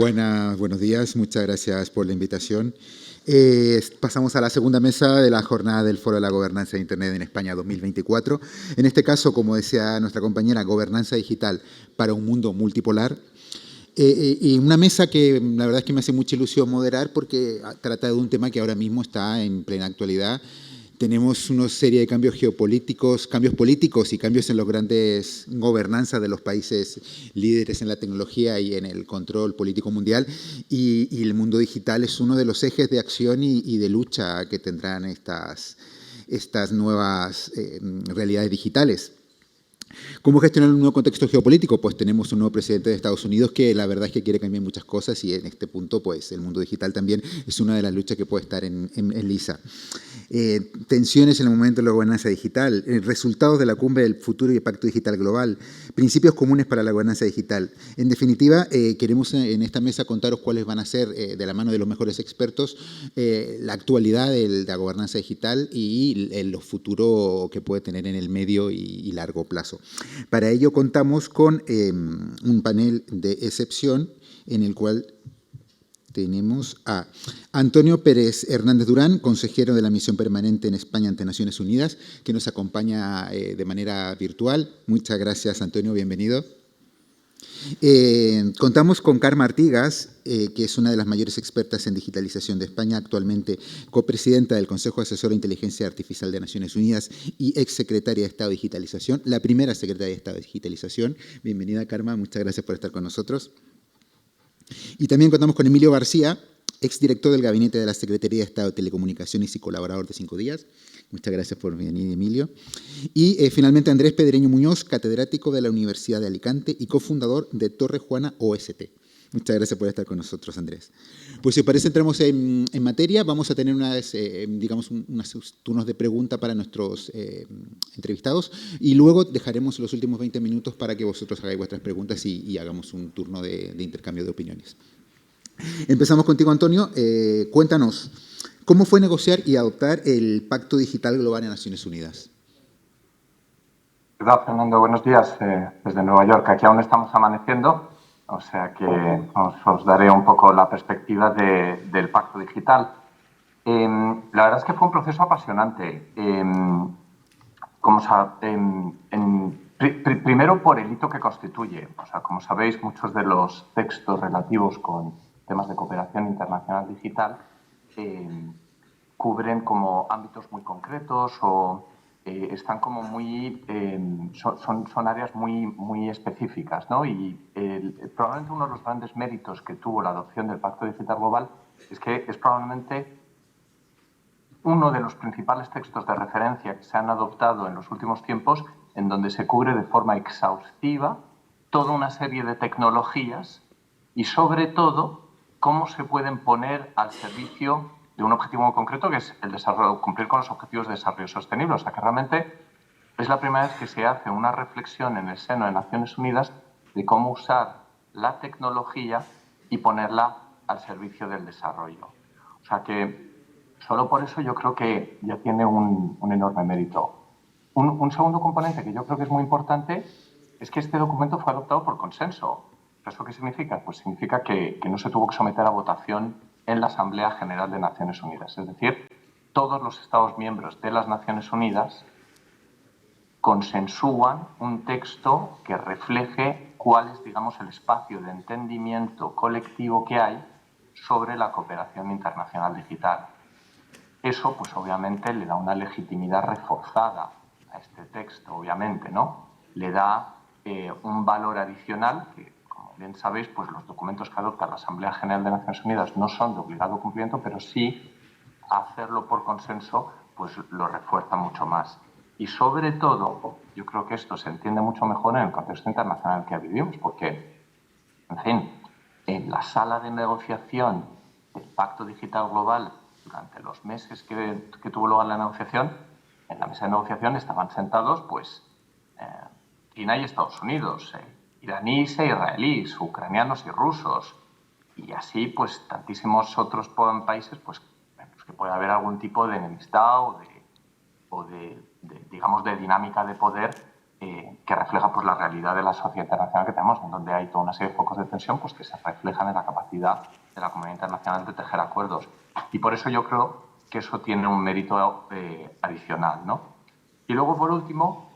Buenos días, muchas gracias por la invitación. Pasamos a la segunda mesa de la jornada del Foro de la Gobernanza de Internet en España 2024. En este caso, como decía nuestra compañera, gobernanza digital para un mundo multipolar. Y una mesa que la verdad es que me hace mucha ilusión moderar porque trata de un tema que ahora mismo está en plena actualidad. Tenemos una serie de cambios geopolíticos, cambios políticos y cambios en las grandes gobernanzas de los países líderes en la tecnología y en el control político mundial. Y el mundo digital es uno de los ejes de acción y de lucha que tendrán estas nuevas realidades digitales. ¿Cómo gestionar un nuevo contexto geopolítico? Pues tenemos un nuevo presidente de Estados Unidos que la verdad es que quiere cambiar muchas cosas y en este punto pues el mundo digital también es una de las luchas que puede estar en lisa. Tensiones en el momento de la gobernanza digital, resultados de la cumbre del futuro y el pacto digital global, principios comunes para la gobernanza digital. En definitiva, queremos en esta mesa contaros cuáles van a ser, de la mano de los mejores expertos, la actualidad de la gobernanza digital y los futuros que puede tener en el medio y largo plazo. Para ello contamos con un panel de excepción en el cual tenemos a Antonio Pérez Hernández Durán, consejero de la Misión Permanente en España ante Naciones Unidas, que nos acompaña de manera virtual. Muchas gracias, Antonio, bienvenido. Contamos con Carme Artigas, que es una de las mayores expertas en digitalización de España, actualmente copresidenta del Consejo Asesor de Inteligencia Artificial de Naciones Unidas y exsecretaria de Estado de Digitalización, la primera secretaria de Estado de Digitalización. Bienvenida, Carme, muchas gracias por estar con nosotros. Y también contamos con Emilio García, exdirector del Gabinete de la Secretaría de Estado de Telecomunicaciones y colaborador de 5 días. Muchas gracias por venir, Emilio. Y finalmente Andrés Pedreño Muñoz, catedrático de la Universidad de Alicante y cofundador de Torre Juana OST. Muchas gracias por estar con nosotros, Andrés. Pues si os parece, entramos en materia. Vamos a tener unos turnos de pregunta para nuestros entrevistados y luego dejaremos los últimos 20 minutos para que vosotros hagáis vuestras preguntas y hagamos un turno de intercambio de opiniones. Empezamos contigo, Antonio. Cuéntanos, ¿cómo fue negociar y adoptar el Pacto Digital Global en Naciones Unidas? ¿Qué tal, Fernando? Buenos días desde Nueva York. Aquí aún estamos amaneciendo, o sea que os daré un poco la perspectiva del Pacto Digital. La verdad es que fue un proceso apasionante. Primero por el hito que constituye. O sea, como sabéis, muchos de los textos relativos con temas de cooperación internacional digital cubren como ámbitos muy concretos o están como muy son áreas muy específicas, ¿no? Y probablemente uno de los grandes méritos que tuvo la adopción del Pacto Digital Global es que es probablemente uno de los principales textos de referencia que se han adoptado en los últimos tiempos en donde se cubre de forma exhaustiva toda una serie de tecnologías y sobre todo cómo se pueden poner al servicio de un objetivo muy concreto, que es el desarrollo, cumplir con los objetivos de desarrollo sostenible. O sea que realmente es la primera vez que se hace una reflexión en el seno de Naciones Unidas de cómo usar la tecnología y ponerla al servicio del desarrollo. O sea que solo por eso yo creo que ya tiene un enorme mérito. Un segundo componente que yo creo que es muy importante es que este documento fue adoptado por consenso. ¿Eso qué significa? Pues significa que no se tuvo que someter a votación en la Asamblea General de Naciones Unidas. Es decir, todos los Estados miembros de las Naciones Unidas consensúan un texto que refleje cuál es, digamos, el espacio de entendimiento colectivo que hay sobre la cooperación internacional digital. Eso, pues obviamente, le da una legitimidad reforzada a este texto, obviamente, ¿no? Le da un valor adicional que, como bien sabéis, pues los documentos que adopta la Asamblea General de Naciones Unidas no son de obligado cumplimiento, pero sí hacerlo por consenso, pues lo refuerza mucho más. Y sobre todo, yo creo que esto se entiende mucho mejor en el contexto internacional que vivimos, porque, en fin, en la sala de negociación del Pacto Digital Global, durante los meses que tuvo lugar la negociación, en la mesa de negociación estaban sentados, pues, China y Estados Unidos, iraníes e israelíes, ucranianos y rusos, y así, pues, tantísimos otros países, pues, que puede haber algún tipo de enemistad o de digamos, de dinámica de poder que refleja pues, la realidad de la sociedad internacional que tenemos, en donde hay toda una serie de focos de tensión pues, que se reflejan en la capacidad de la comunidad internacional de tejer acuerdos. Y por eso yo creo que eso tiene un mérito adicional, ¿no? Y luego, por último,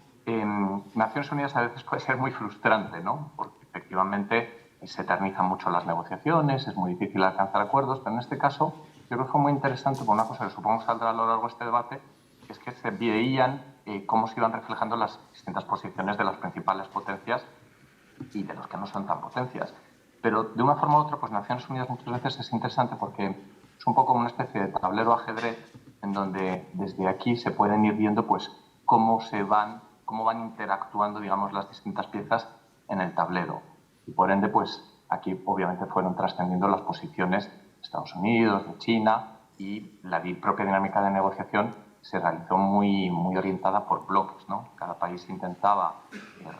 Naciones Unidas a veces puede ser muy frustrante, ¿no? Porque efectivamente se eternizan mucho las negociaciones, es muy difícil alcanzar acuerdos, pero en este caso yo creo que fue muy interesante por una cosa que supongo saldrá a lo largo de este debate, que es que se veían cómo se iban reflejando las distintas posiciones de las principales potencias y de los que no son tan potencias. Pero de una forma u otra, pues Naciones Unidas muchas veces es interesante porque es un poco una especie de tablero ajedrez en donde desde aquí se pueden ir viendo pues cómo van interactuando, digamos, las distintas piezas en el tablero. Y por ende, pues aquí obviamente fueron trascendiendo las posiciones de Estados Unidos, de China, y la propia dinámica de negociación se realizó muy orientada por bloques, ¿no? Cada país intentaba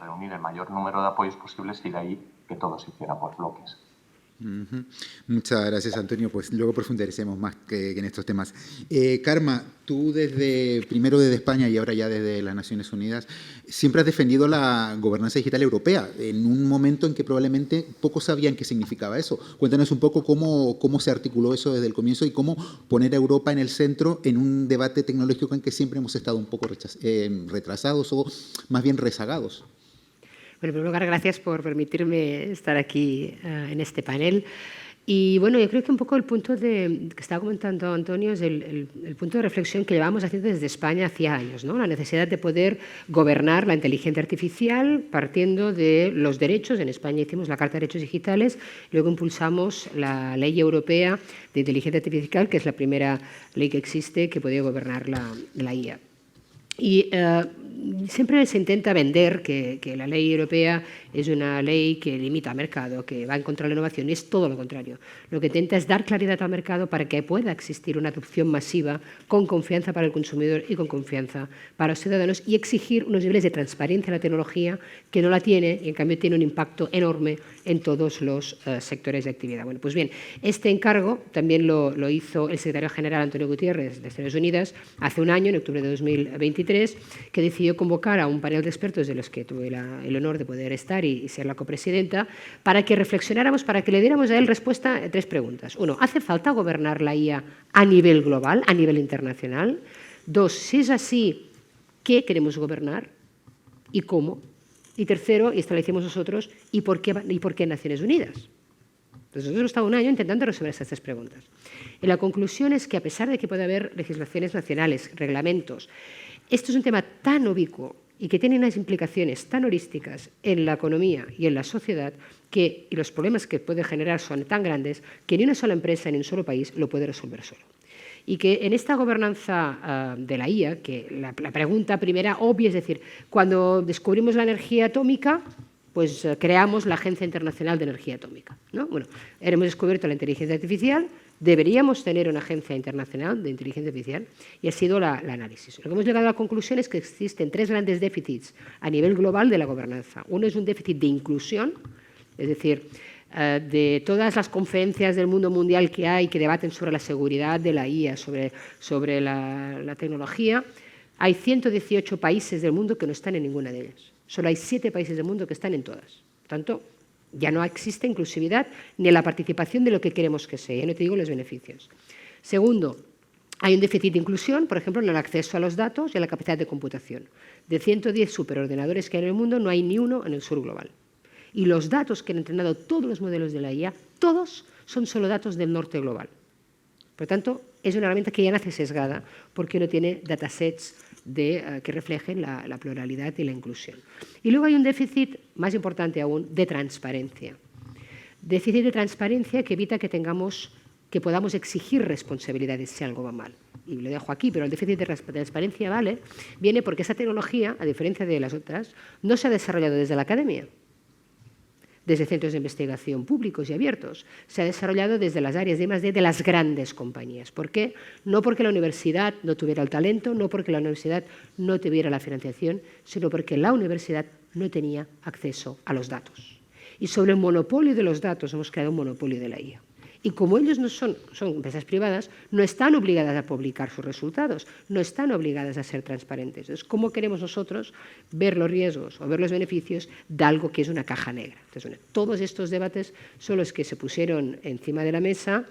reunir el mayor número de apoyos posibles y de ahí que todo se hiciera por bloques. Muchas gracias, Antonio. Pues luego profundizaremos más que en estos temas. Karma, tú primero desde España y ahora ya desde las Naciones Unidas, siempre has defendido la gobernanza digital europea, en un momento en que probablemente pocos sabían qué significaba eso. Cuéntanos un poco cómo se articuló eso desde el comienzo y cómo poner a Europa en el centro en un debate tecnológico en que siempre hemos estado un poco retrasados o más bien rezagados. Bueno, en primer lugar, gracias por permitirme estar aquí en este panel. Y bueno, yo creo que un poco el punto que estaba comentando Antonio es el punto de reflexión que llevamos haciendo desde España hacía años, ¿no? La necesidad de poder gobernar la inteligencia artificial partiendo de los derechos. En España hicimos la Carta de Derechos Digitales, luego impulsamos la Ley Europea de Inteligencia Artificial, que es la primera ley que existe que podía gobernar la IA. Y siempre se intenta vender que la ley europea es una ley que limita al mercado, que va en contra de la innovación, y es todo lo contrario. Lo que intenta es dar claridad al mercado para que pueda existir una adopción masiva con confianza para el consumidor y con confianza para los ciudadanos, y exigir unos niveles de transparencia en la tecnología que no la tiene y en cambio tiene un impacto enorme en todos los sectores de actividad. Bueno, pues bien, este encargo también lo hizo el secretario general Antonio Guterres de Naciones Unidas hace un año, en octubre de 2023, que decidió convocar a un panel de expertos de los que tuve el honor de poder estar y ser la copresidenta, para que reflexionáramos, para que le diéramos a él respuesta a tres preguntas. Uno, ¿hace falta gobernar la IA a nivel global, a nivel internacional? Dos, si es así, ¿qué queremos gobernar y cómo? Y tercero, y establecimos nosotros, ¿y por qué Naciones Unidas? Entonces, nosotros hemos estado un año intentando resolver estas tres preguntas. Y la conclusión es que, a pesar de que puede haber legislaciones nacionales, reglamentos, esto es un tema tan ubicuo y que tiene unas implicaciones tan holísticas en la economía y en la sociedad y los problemas que puede generar son tan grandes que ni una sola empresa ni un solo país lo puede resolver solo. Y que en esta gobernanza de la IA, que la pregunta primera obvia es decir, cuando descubrimos la energía atómica, pues creamos la Agencia Internacional de Energía Atómica, ¿no? Bueno, hemos descubierto la inteligencia artificial, deberíamos tener una Agencia Internacional de Inteligencia Artificial, y ha sido el análisis. Lo que hemos llegado a la conclusión es que existen tres grandes déficits a nivel global de la gobernanza. Uno es un déficit de inclusión, es decir, de todas las conferencias del mundo mundial que hay que debaten sobre la seguridad de la IA, sobre la tecnología, hay 118 países del mundo que no están en ninguna de ellas. Solo hay 7 países del mundo que están en todas. Por tanto, ya no existe inclusividad ni la participación de lo que queremos que sea. Ya no te digo los beneficios. Segundo, hay un déficit de inclusión, por ejemplo, en el acceso a los datos y a la capacidad de computación. De 110 superordenadores que hay en el mundo, no hay ni uno en el sur global. Y los datos que han entrenado todos los modelos de la IA, todos son solo datos del norte global. Por tanto, es una herramienta que ya nace sesgada porque no tiene datasets que reflejen la pluralidad y la inclusión. Y luego hay un déficit, más importante aún, de transparencia. Déficit de transparencia que evita que podamos exigir responsabilidades si algo va mal. Y lo dejo aquí, pero el déficit de transparencia viene porque esa tecnología, a diferencia de las otras, no se ha desarrollado desde la academia, desde centros de investigación públicos y abiertos. Se ha desarrollado desde las áreas de I+D de las grandes compañías. ¿Por qué? No porque la universidad no tuviera el talento, no porque la universidad no tuviera la financiación, sino porque la universidad no tenía acceso a los datos. Y sobre el monopolio de los datos hemos creado un monopolio de la IA. Y como ellos no son empresas privadas, no están obligadas a publicar sus resultados, no están obligadas a ser transparentes. Entonces, ¿cómo queremos nosotros ver los riesgos o ver los beneficios de algo que es una caja negra? Entonces, bueno, todos estos debates son los que se pusieron encima de la mesa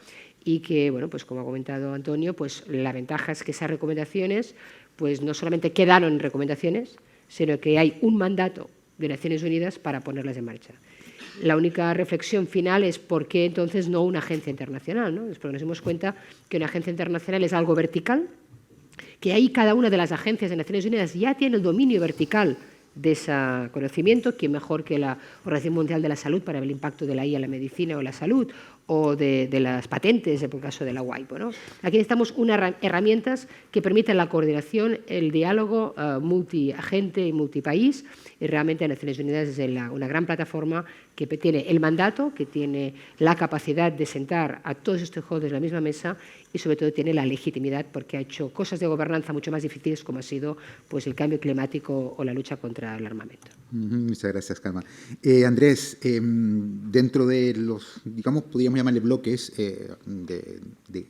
y que, bueno, pues como ha comentado Antonio, pues la ventaja es que esas recomendaciones pues no solamente quedaron en recomendaciones, sino que hay un mandato de Naciones Unidas para ponerlas en marcha. La única reflexión final es por qué entonces no una agencia internacional, ¿no? Es porque nos dimos cuenta que una agencia internacional es algo vertical, que ahí cada una de las agencias de Naciones Unidas ya tiene el dominio vertical de ese conocimiento, que mejor que la Organización Mundial de la Salud para ver el impacto de la IA en la medicina o la salud, o de las patentes, en el caso de la WIPO, ¿no? Aquí necesitamos unas herramientas que permitan la coordinación, el diálogo multiagente y multipaís, y realmente Naciones Unidas es una gran plataforma que tiene el mandato, que tiene la capacidad de sentar a todos estos stakeholders en la misma mesa y sobre todo tiene la legitimidad porque ha hecho cosas de gobernanza mucho más difíciles como ha sido pues, el cambio climático o la lucha contra el armamento. Muchas gracias, Carmen. Andrés, dentro de los, digamos, podríamos llamarle bloques de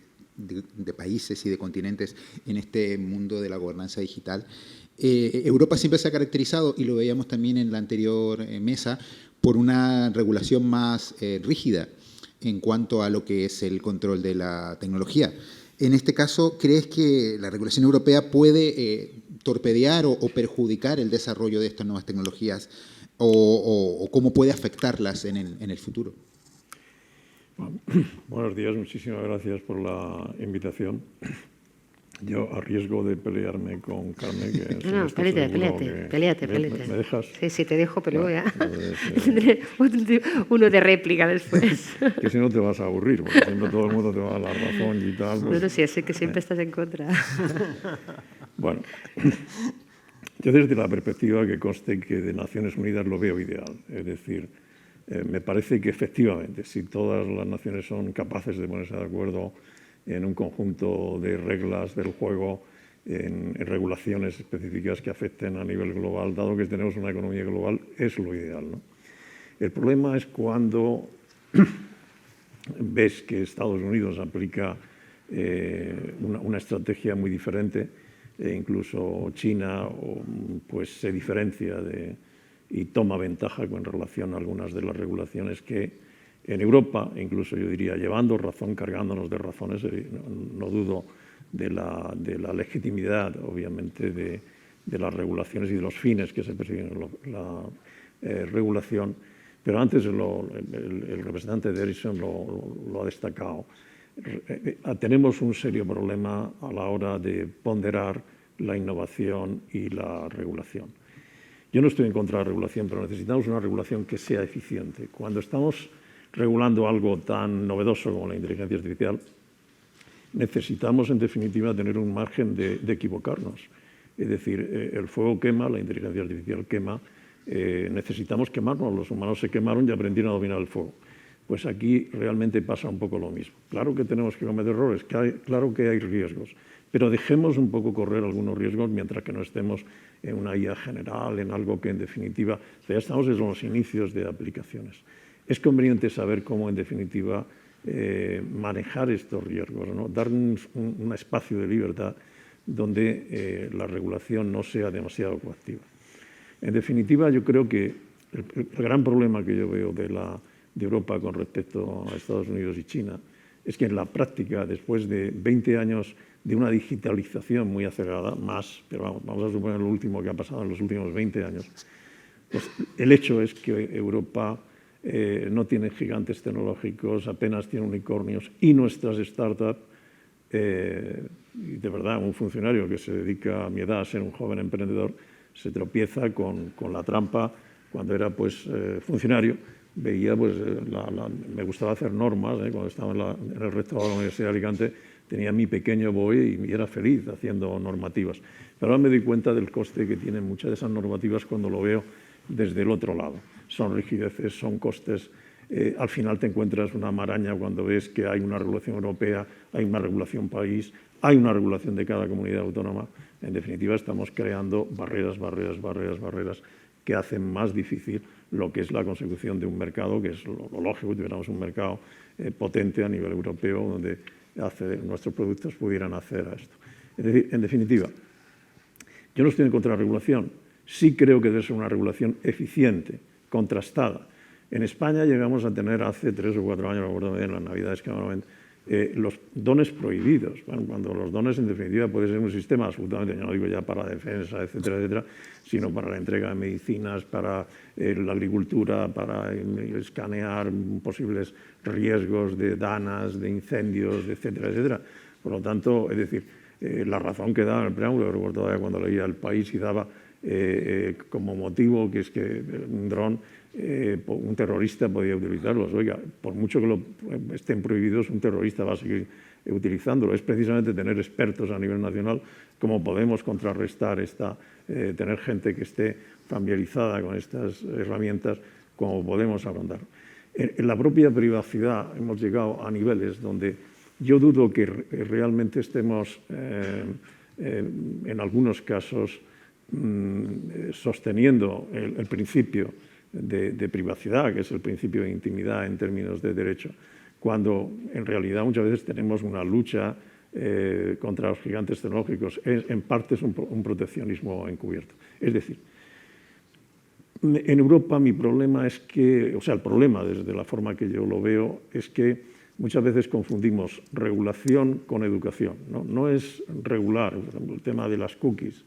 países y de continentes en este mundo de la gobernanza digital, Europa siempre se ha caracterizado, y lo veíamos también en la anterior mesa, por una regulación más rígida en cuanto a lo que es el control de la tecnología. En este caso, ¿crees que la regulación europea puede torpedear o perjudicar el desarrollo de estas nuevas tecnologías o cómo puede afectarlas en el futuro? Buenos días, muchísimas gracias por la invitación. Yo, a riesgo de pelearme con Carmen... Que no, peleate. ¿Me dejas? Sí, te dejo, pero ya tendré uno de réplica después. Que si no te vas a aburrir, porque siempre todo el mundo te va a dar la razón y tal. Pues, no, sí, sé que siempre estás en contra. Bueno, yo desde la perspectiva que conste que de Naciones Unidas lo veo ideal. Es decir, me parece que efectivamente, si todas las naciones son capaces de ponerse de acuerdo en un conjunto de reglas del juego, en regulaciones específicas que afecten a nivel global, dado que tenemos una economía global, es lo ideal, ¿no? El problema es cuando ves que Estados Unidos aplica una estrategia muy diferente, e incluso China pues, se diferencia y toma ventaja con relación a algunas de las regulaciones que en Europa, incluso yo diría, llevando razón, cargándonos de razones, no dudo de la legitimidad, obviamente, de las regulaciones y de los fines que se persiguen en la regulación, pero antes el representante de Ericsson lo ha destacado. Tenemos un serio problema a la hora de ponderar la innovación y la regulación. Yo no estoy en contra de la regulación, pero necesitamos una regulación que sea eficiente. Cuando estamos regulando algo tan novedoso como la inteligencia artificial, necesitamos, en definitiva, tener un margen de equivocarnos. Es decir, el fuego quema, la inteligencia artificial quema, necesitamos quemarnos. Los humanos se quemaron y aprendieron a dominar el fuego. Pues aquí realmente pasa un poco lo mismo. Claro que tenemos que cometer errores, claro que hay riesgos, pero dejemos un poco correr algunos riesgos mientras que no estemos en una IA general, en algo que, en definitiva, ya estamos en los inicios de aplicaciones. Es conveniente saber cómo, en definitiva, manejar estos riesgos, ¿no? Dar un espacio de libertad donde la regulación no sea demasiado coactiva. En definitiva, yo creo que el gran problema que yo veo de Europa con respecto a Estados Unidos y China es que en la práctica, después de 20 años de una digitalización muy acelerada, más, pero vamos a suponer lo último que ha pasado en los últimos 20 años, pues el hecho es que Europa no tiene gigantes tecnológicos, apenas tiene unicornios, y nuestras startups, y de verdad, un funcionario que se dedica a mi edad a ser un joven emprendedor, se tropieza con la trampa cuando era pues, funcionario. Veía, pues, me gustaba hacer normas, cuando estaba en el rectorado de la Universidad de Alicante, tenía mi pequeño BOE y era feliz haciendo normativas. Pero ahora me doy cuenta del coste que tienen muchas de esas normativas cuando lo veo desde el otro lado. Son rigideces, son costes al final te encuentras una maraña cuando ves que hay una regulación europea, hay una regulación país, hay una regulación de cada comunidad autónoma. En definitiva, estamos creando barreras que hacen más difícil lo que es la consecución de un mercado, que es lo lógico, que tuviéramos un mercado potente a nivel europeo donde nuestros productos pudieran hacer a esto. Es decir, en definitiva, yo no estoy en contra de la regulación, sí creo que debe ser una regulación eficiente, contrastada. En España llegamos a tener hace 3 o 4 años, me acuerdo bien, en las Navidades que los dones prohibidos. Bueno, cuando los dones, en definitiva, puede ser un sistema absolutamente, yo no digo ya para defensa, etcétera, etcétera, sino para la entrega de medicinas, para la agricultura, para escanear posibles riesgos de danas, de incendios, etcétera, etcétera. Por lo tanto, es decir, la razón que daba en el preámbulo, recuerdo todavía cuando leía El País y daba como motivo que es que un dron, un terrorista podía utilizarlos. Oiga, por mucho que estén prohibidos, un terrorista va a seguir utilizándolo. Es precisamente tener expertos a nivel nacional cómo podemos contrarrestar tener gente que esté familiarizada con estas herramientas, cómo podemos afrontarlo. En la propia privacidad hemos llegado a niveles donde yo dudo que realmente estemos, en algunos casos, sosteniendo el principio de privacidad, que es el principio de intimidad en términos de derecho, cuando en realidad muchas veces tenemos una lucha contra los gigantes tecnológicos. En parte es un proteccionismo encubierto. Es decir, en Europa mi problema es que, o sea, el problema desde la forma que yo lo veo es que muchas veces confundimos regulación con educación. No es regular, por ejemplo, el tema de las cookies.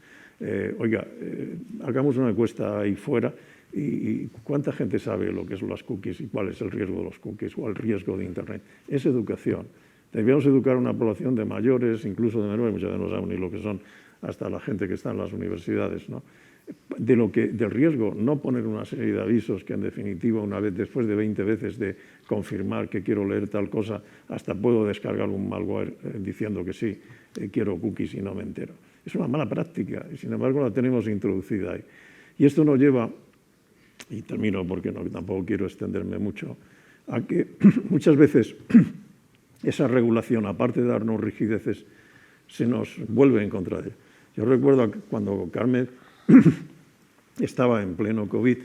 Hagamos una encuesta ahí fuera y ¿cuánta gente sabe lo que son las cookies y cuál es el riesgo de los cookies o el riesgo de Internet? Es educación. Deberíamos educar a una población de mayores, incluso de menores, muchas veces no saben ni lo que son, hasta la gente que está en las universidades, ¿no? Del riesgo, no poner una serie de avisos que en definitiva una vez después de 20 veces de confirmar que quiero leer tal cosa, hasta puedo descargar un malware diciendo que sí, quiero cookies y no me entero. Es una mala práctica y sin embargo la tenemos introducida ahí. Y esto nos lleva, y termino porque tampoco quiero extenderme mucho, a que muchas veces esa regulación, aparte de darnos rigideces, se nos vuelve en contra de ella. Yo recuerdo cuando Carmen estaba en pleno COVID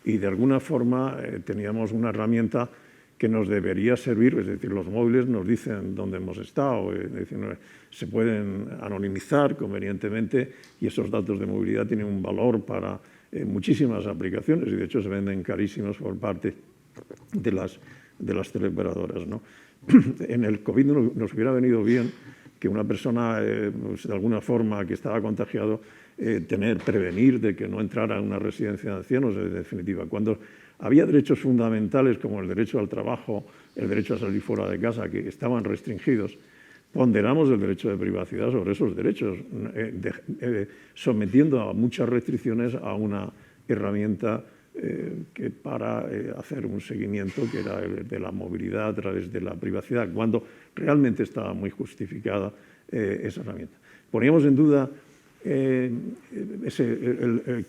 y de alguna forma teníamos una herramienta que nos debería servir, es decir, los móviles nos dicen dónde hemos estado, es decir, se pueden anonimizar convenientemente y esos datos de movilidad tienen un valor para muchísimas aplicaciones y de hecho se venden carísimos por parte de las teleoperadoras, ¿no? En el COVID nos hubiera venido bien que una persona, pues, de alguna forma que estaba contagiado, prevenir de que no entrara en una residencia de ancianos, en definitiva. Cuando había derechos fundamentales como el derecho al trabajo, el derecho a salir fuera de casa, que estaban restringidos, ponderamos el derecho de privacidad sobre esos derechos, sometiendo a muchas restricciones a una herramienta que para hacer un seguimiento que era el de la movilidad a través de la privacidad, cuando realmente estaba muy justificada esa herramienta. Poníamos en duda que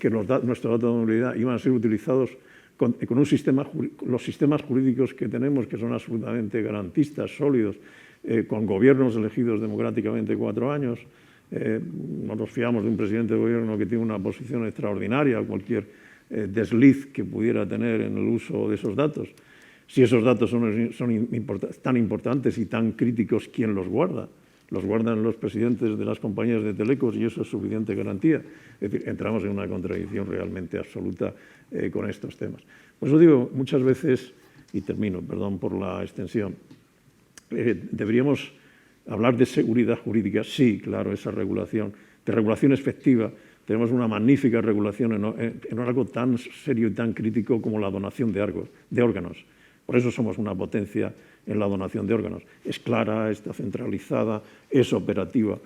nuestros datos de movilidad iban a ser utilizados con los sistemas jurídicos que tenemos, que son absolutamente garantistas, sólidos, con gobiernos elegidos democráticamente 4 años. No nos fiamos de un presidente de gobierno que tiene una posición extraordinaria, cualquier desliz que pudiera tener en el uso de esos datos. Si esos datos son tan importantes y tan críticos, ¿quién los guarda? Los guardan los presidentes de las compañías de telecos y eso es suficiente garantía. Es decir, entramos en una contradicción realmente absoluta con estos temas. Por eso digo, muchas veces, y termino, perdón por la extensión, deberíamos hablar de seguridad jurídica, sí, claro, esa regulación, de regulación efectiva. Tenemos una magnífica regulación en algo tan serio y tan crítico como la donación de órganos. Por eso somos una potencia en la donación de órganos. Es clara, está centralizada, es operativa.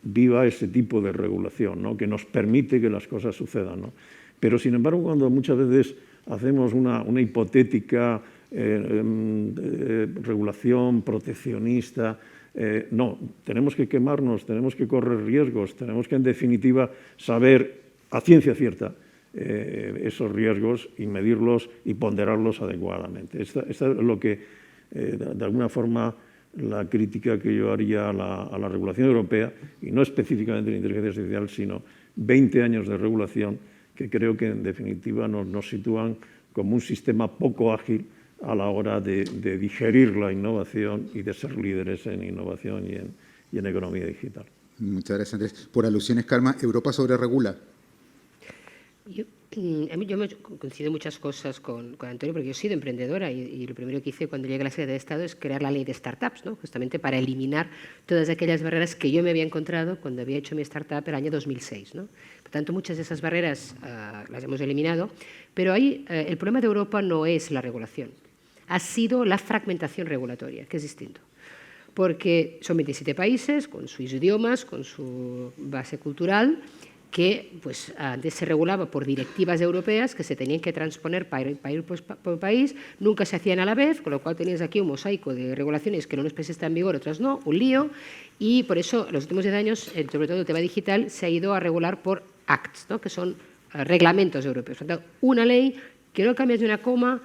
Viva ese tipo de regulación, ¿no? Que nos permite que las cosas sucedan, ¿no? Pero, sin embargo, cuando muchas veces hacemos una hipotética regulación proteccionista, no, tenemos que quemarnos, tenemos que correr riesgos, tenemos que, en definitiva, saber a ciencia cierta esos riesgos y medirlos y ponderarlos adecuadamente. Esta es lo que, de alguna forma, la crítica que yo haría a la regulación europea, y no específicamente la inteligencia artificial, sino 20 años de regulación que creo que en definitiva nos sitúan como un sistema poco ágil a la hora de digerir la innovación y de ser líderes en innovación y en economía digital. Muchas gracias, Andrés. Por alusiones, Carmen, ¿Europa sobreregula? Yo coincido muchas cosas con Antonio, porque yo he sido emprendedora y lo primero que hice cuando llegué a la Secretaría de Estado es crear la ley de startups, ¿no? Justamente para eliminar todas aquellas barreras que yo me había encontrado cuando había hecho mi startup el año 2006, ¿no? Por tanto, muchas de esas barreras las hemos eliminado, pero ahí el problema de Europa no es la regulación, ha sido la fragmentación regulatoria, que es distinto. Porque son 27 países, con sus idiomas, con su base cultural, que pues, antes se regulaba por directivas europeas que se tenían que transponer país por país, nunca se hacían a la vez, con lo cual tenías aquí un mosaico de regulaciones que en unos países están en vigor, otras no, un lío, y por eso en los últimos 10 años, sobre todo el tema digital, se ha ido a regular por acts, ¿no? Que son reglamentos europeos. Por tanto, una ley que no cambia de una coma,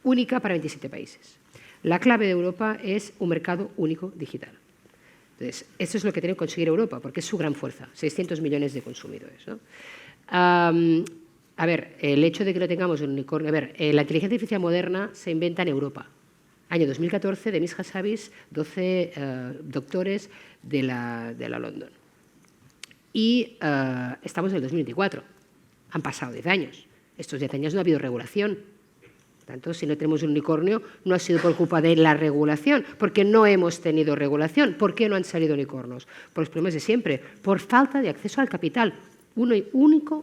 única para 27 países. La clave de Europa es un mercado único digital. Entonces, eso es lo que tiene que conseguir Europa, porque es su gran fuerza, 600 millones de consumidores, ¿no? A ver, el hecho de que no tengamos un unicornio... A ver, la inteligencia artificial moderna se inventa en Europa. Año 2014, Demis Hassabis, 12 doctores de la London. Y estamos en el 2024. Han pasado 10 años. Estos 10 años no ha habido regulación. Por tanto, si no tenemos un unicornio, no ha sido por culpa de la regulación, porque no hemos tenido regulación. ¿Por qué no han salido unicornios? Por los problemas de siempre, por falta de acceso al capital, única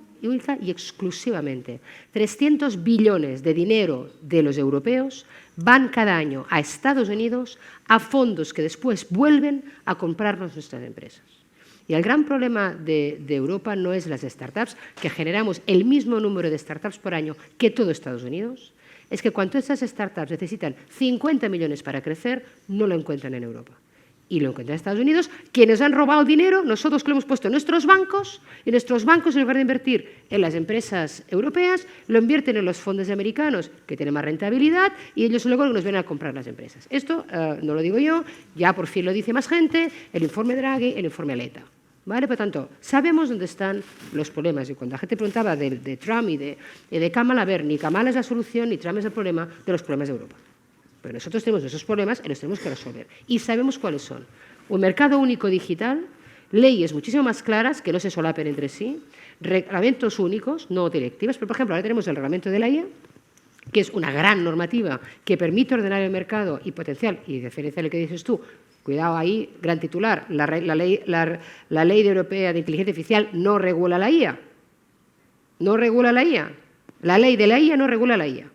y exclusivamente. 300 billones de dinero de los europeos van cada año a Estados Unidos a fondos que después vuelven a comprarnos nuestras empresas. Y el gran problema de Europa no es las startups, que generamos el mismo número de startups por año que todo Estados Unidos, es que cuando estas startups necesitan 50 millones para crecer, no lo encuentran en Europa. Y lo encuentran en Estados Unidos, quienes han robado el dinero, nosotros que lo hemos puesto en nuestros bancos, y nuestros bancos, en lugar de invertir en las empresas europeas, lo invierten en los fondos americanos, que tienen más rentabilidad, y ellos luego nos vienen a comprar las empresas. Esto no lo digo yo, ya por fin lo dice más gente, el informe Draghi, el informe Letta. ¿Vale? Por tanto, sabemos dónde están los problemas. Y cuando la gente preguntaba de Trump y de Kamala, a ver, ni Kamala es la solución, ni Trump es el problema de los problemas de Europa. Pero nosotros tenemos esos problemas y los tenemos que resolver. Y sabemos cuáles son. Un mercado único digital, leyes muchísimo más claras, que no se solapen entre sí, reglamentos únicos, no directivas. Pero, por ejemplo, ahora tenemos el reglamento de la IA, que es una gran normativa que permite ordenar el mercado y potencial, y diferenciar lo que dices tú. Cuidado ahí, gran titular, la ley europea de inteligencia artificial no regula la IA. No regula la IA. La ley de la IA no regula la IA.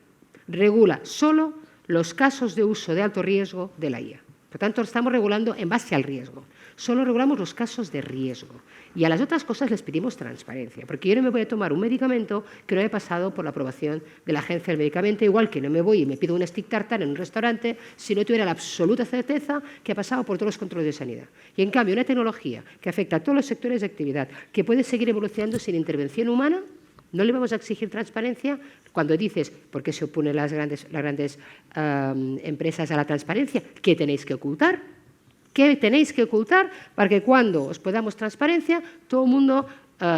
Regula solo los casos de uso de alto riesgo de la IA. Por tanto, estamos regulando en base al riesgo. Solo regulamos los casos de riesgo. Y a las otras cosas les pedimos transparencia, porque yo no me voy a tomar un medicamento que no haya pasado por la aprobación de la Agencia del Medicamento, igual que no me voy y me pido un stick tartar en un restaurante si no tuviera la absoluta certeza que ha pasado por todos los controles de sanidad. Y en cambio, una tecnología que afecta a todos los sectores de actividad, que puede seguir evolucionando sin intervención humana, ¿no le vamos a exigir transparencia? Cuando dices, ¿por qué se oponen las grandes empresas a la transparencia? ¿Qué tenéis que ocultar? ¿Qué tenéis que ocultar para que cuando os podamos transparencia todo el mundo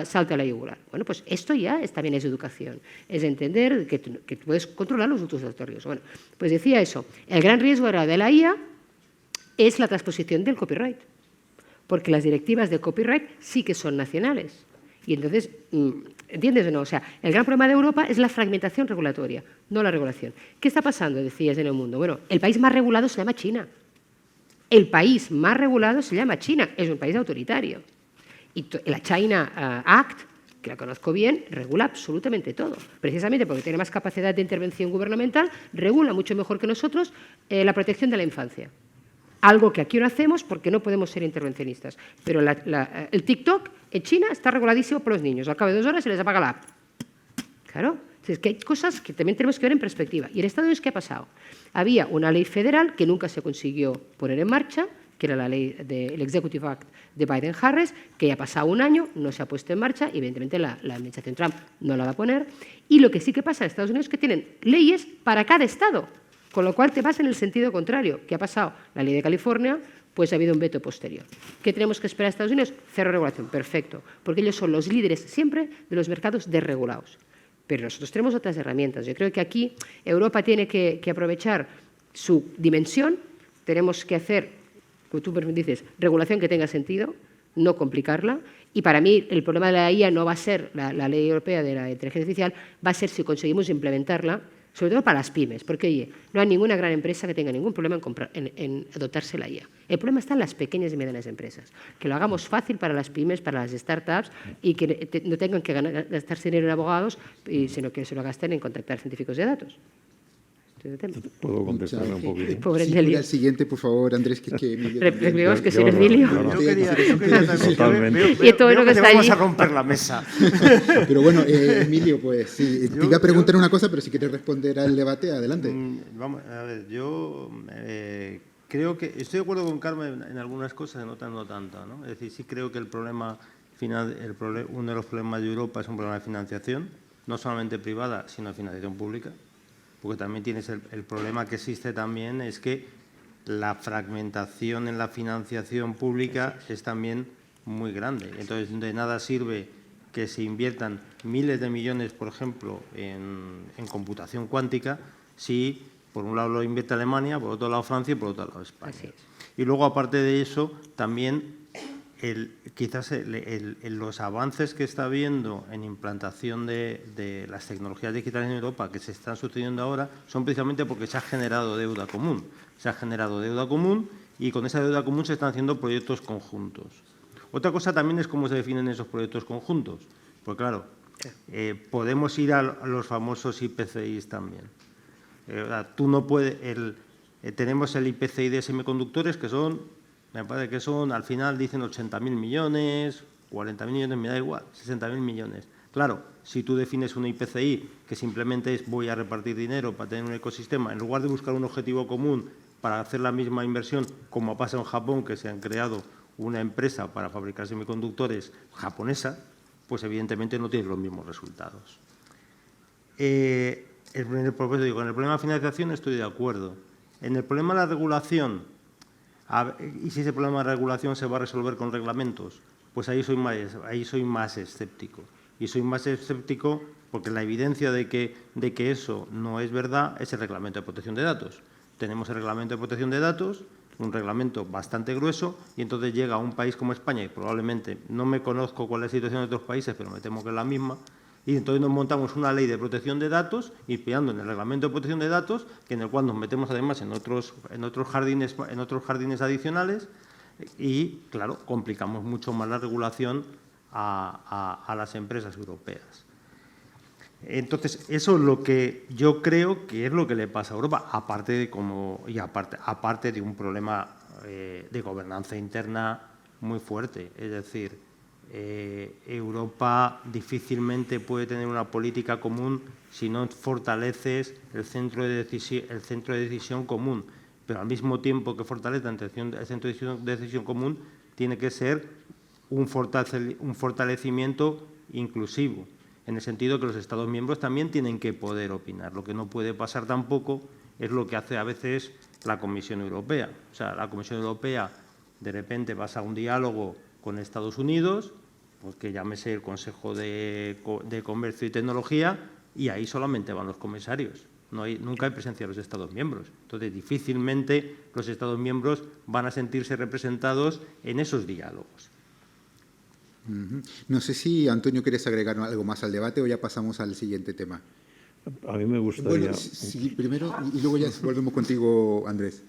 salte a la yugular? Bueno, pues esto ya también es educación, es entender que puedes controlar los usos aleatorios. Bueno, pues decía eso, el gran riesgo ahora de la IA es la transposición del copyright, porque las directivas de copyright sí que son nacionales. Y entonces, ¿entiendes o no? O sea, el gran problema de Europa es la fragmentación regulatoria, no la regulación. ¿Qué está pasando, decías, en el mundo? Bueno, el país más regulado se llama China. El país más regulado se llama China, es un país autoritario. Y la China Act, que la conozco bien, regula absolutamente todo. Precisamente porque tiene más capacidad de intervención gubernamental, regula mucho mejor que nosotros la protección de la infancia. Algo que aquí no hacemos porque no podemos ser intervencionistas. Pero el TikTok en China está reguladísimo por los niños. Al cabo de 2 horas se les apaga la app. Claro. Es que hay cosas que también tenemos que ver en perspectiva. ¿Y en Estados Unidos qué ha pasado? Había una ley federal que nunca se consiguió poner en marcha, que era la ley del Executive Act de Biden-Harris, que ya ha pasado un año, no se ha puesto en marcha, y evidentemente la administración Trump no la va a poner. Y lo que sí que pasa en Estados Unidos es que tienen leyes para cada estado, con lo cual te vas en el sentido contrario. ¿Qué ha pasado? La ley de California, pues ha habido un veto posterior. ¿Qué tenemos que esperar a Estados Unidos? Cero regulación, perfecto, porque ellos son los líderes siempre de los mercados desregulados. Pero nosotros tenemos otras herramientas. Yo creo que aquí Europa tiene que aprovechar su dimensión. Tenemos que hacer, como tú dices, regulación que tenga sentido, no complicarla. Y para mí el problema de la IA no va a ser la ley europea de la inteligencia artificial, va a ser si conseguimos implementarla, sobre todo para las pymes, porque oye, no hay ninguna gran empresa que tenga ningún problema en adoptarse la IA. El problema está en las pequeñas y medianas empresas, que lo hagamos fácil para las pymes, para las startups, y que no tengan que gastarse dinero en abogados, sino que se lo gasten en contactar científicos de datos. ¿Puedo contestarle un poquito? Pobre Sí, Emilio. al siguiente, por favor, Andrés, que Replegamos que sin Emilio. Yo quería también. Totalmente. Y todo lo que está vamos allí. a romper la mesa. Pero bueno, Emilio, pues sí, te iba a preguntar una cosa, pero si quieres responder al debate, adelante. Vamos, a ver, yo creo que estoy de acuerdo con Carmen en algunas cosas, en otras no tanto, ¿no? Es decir, sí creo que el problema final, uno de los problemas de Europa es un problema de financiación, no solamente privada, sino de financiación pública, porque también tienes el problema que existe también es que la fragmentación en la financiación pública es también muy grande. Entonces, de nada sirve que se inviertan miles de millones, por ejemplo, en computación cuántica, si por un lado lo invierte Alemania, por otro lado Francia y por otro lado España. Así es. Y luego, aparte de eso, también quizás los avances que está habiendo en implantación de las tecnologías digitales en Europa que se están sucediendo ahora son precisamente porque se ha generado deuda común. Se ha generado deuda común y con esa deuda común se están haciendo proyectos conjuntos. Otra cosa también es cómo se definen esos proyectos conjuntos. Pues claro, podemos ir a los famosos IPCIs también. Tú no puedes... tenemos el IPCI de semiconductores que son... Me parece que son, al final dicen 80.000 millones, 40.000 millones, me da igual, 60.000 millones. Claro, si tú defines un IPCI que simplemente es voy a repartir dinero para tener un ecosistema, en lugar de buscar un objetivo común para hacer la misma inversión, como pasa en Japón, que se han creado una empresa para fabricar semiconductores japonesa, pues evidentemente no tienes los mismos resultados. En el problema de financiación estoy de acuerdo. En el problema de la regulación, y si ese problema de regulación se va a resolver con reglamentos, pues ahí soy más escéptico. Y soy más escéptico porque la evidencia de que eso no es verdad es el Reglamento de Protección de Datos. Tenemos el Reglamento de Protección de Datos, un reglamento bastante grueso, y entonces llega a un país como España, y probablemente no me conozco cuál es la situación de otros países, pero me temo que es la misma, y entonces nos montamos una ley de protección de datos, inspirando en el Reglamento de Protección de Datos, en el cual nos metemos además en otros jardines adicionales y, claro, complicamos mucho más la regulación a las empresas europeas. Entonces, eso es lo que yo creo que es lo que le pasa a Europa, aparte de un problema de gobernanza interna muy fuerte. Es decir, Europa difícilmente puede tener una política común si no fortaleces el centro de decisión común. Pero al mismo tiempo que fortalece el centro de decisión común, tiene que ser un fortalecimiento inclusivo, en el sentido que los Estados miembros también tienen que poder opinar. Lo que no puede pasar tampoco es lo que hace a veces la Comisión Europea. O sea, la Comisión Europea de repente pasa a un diálogo con Estados Unidos, pues que llámese el Consejo de Comercio y Tecnología, y ahí solamente van los comisarios. Nunca hay presencia de los Estados miembros. Entonces, difícilmente los Estados miembros van a sentirse representados en esos diálogos. No sé si, Antonio, quieres agregar algo más al debate o ya pasamos al siguiente tema. A mí me gustaría... Bueno, sí, primero y luego ya volvemos contigo, Andrés.